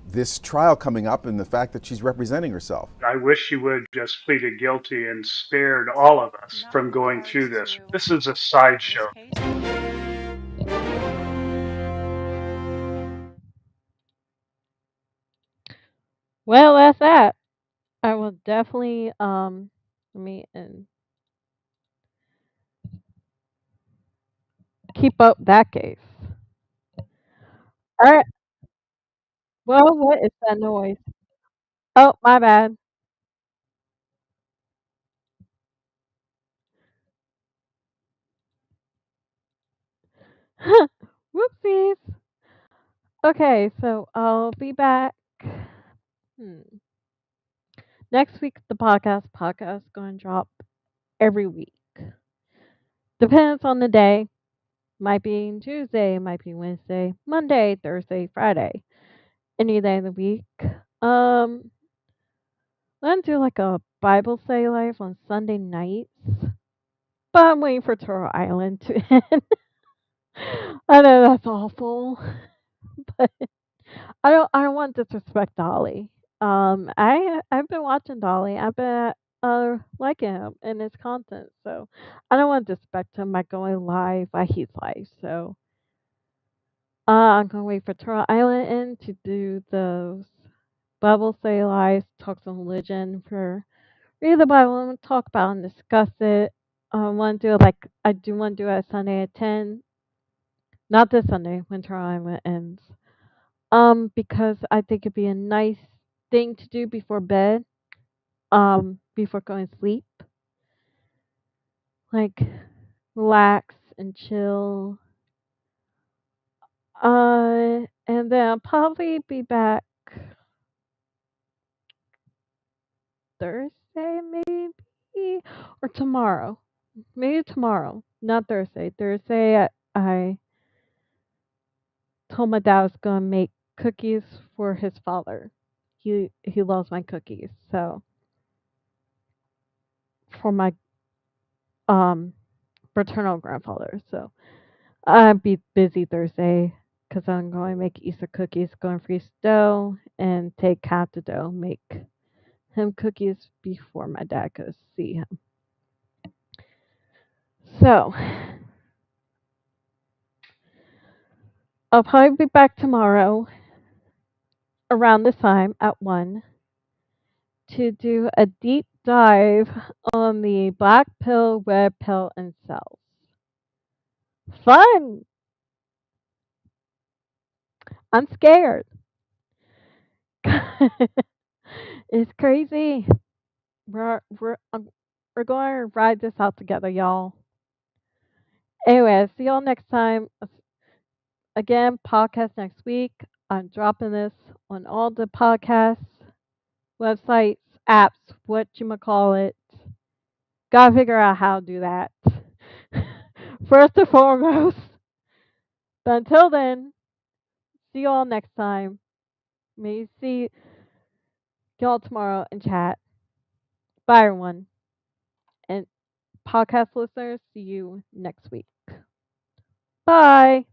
this trial coming up and the fact that she's representing herself? I wish she would just pleaded guilty and spared all of us from going through this. This is a sideshow. Well, that's that. I will definitely let me keep up that case. All right. Well, what is that noise? Oh, my bad. Whoopsies. Okay, so I'll be back. Next week, the podcast going to drop every week. Depends on the day. Might be Tuesday, might be Wednesday, Monday, Thursday, Friday. Any day of the week. I'm gonna do like a Bible study live on Sunday nights. But I'm waiting for Turtle Island to end. I know that's awful. But I don't want to disrespect Dolly. I've been watching Dolly. I've been liking him and his content, so I don't want to disrespect him by going live by his life. So I'm gonna wait for Turtle Island in to do those Bible study lives, talk some religion for read the Bible and talk about and discuss it. I want to do it like I do want to do it Sunday at 10. Not this Sunday when Turtle Island ends. Because I think it'd be a nice thing to do before bed, before going to sleep. Like, relax and chill. And And then I'll probably be back Thursday, maybe, or tomorrow. Maybe tomorrow, not Thursday. Thursday, I told my dad I was gonna make cookies for his father. He loves my cookies, so for my um fraternal grandfather. So I'll be busy Thursday because I'm going to make Easter cookies, going to freeze dough, and take half the dough, make him cookies before my dad goes to see him. So I'll probably be back tomorrow around this time at 1 to do a deep dive on the black pill, red pill, and cells. Fun! I'm scared. It's crazy. We're going to ride this out together, y'all. Anyway, see y'all next time. Again, podcast next week. I'm dropping this on all the podcasts, websites, apps, what you might call it. Gotta figure out how to do that. First and foremost. But until then, see y'all next time. Maybe see y'all tomorrow in chat. Bye, everyone. And podcast listeners, see you next week. Bye.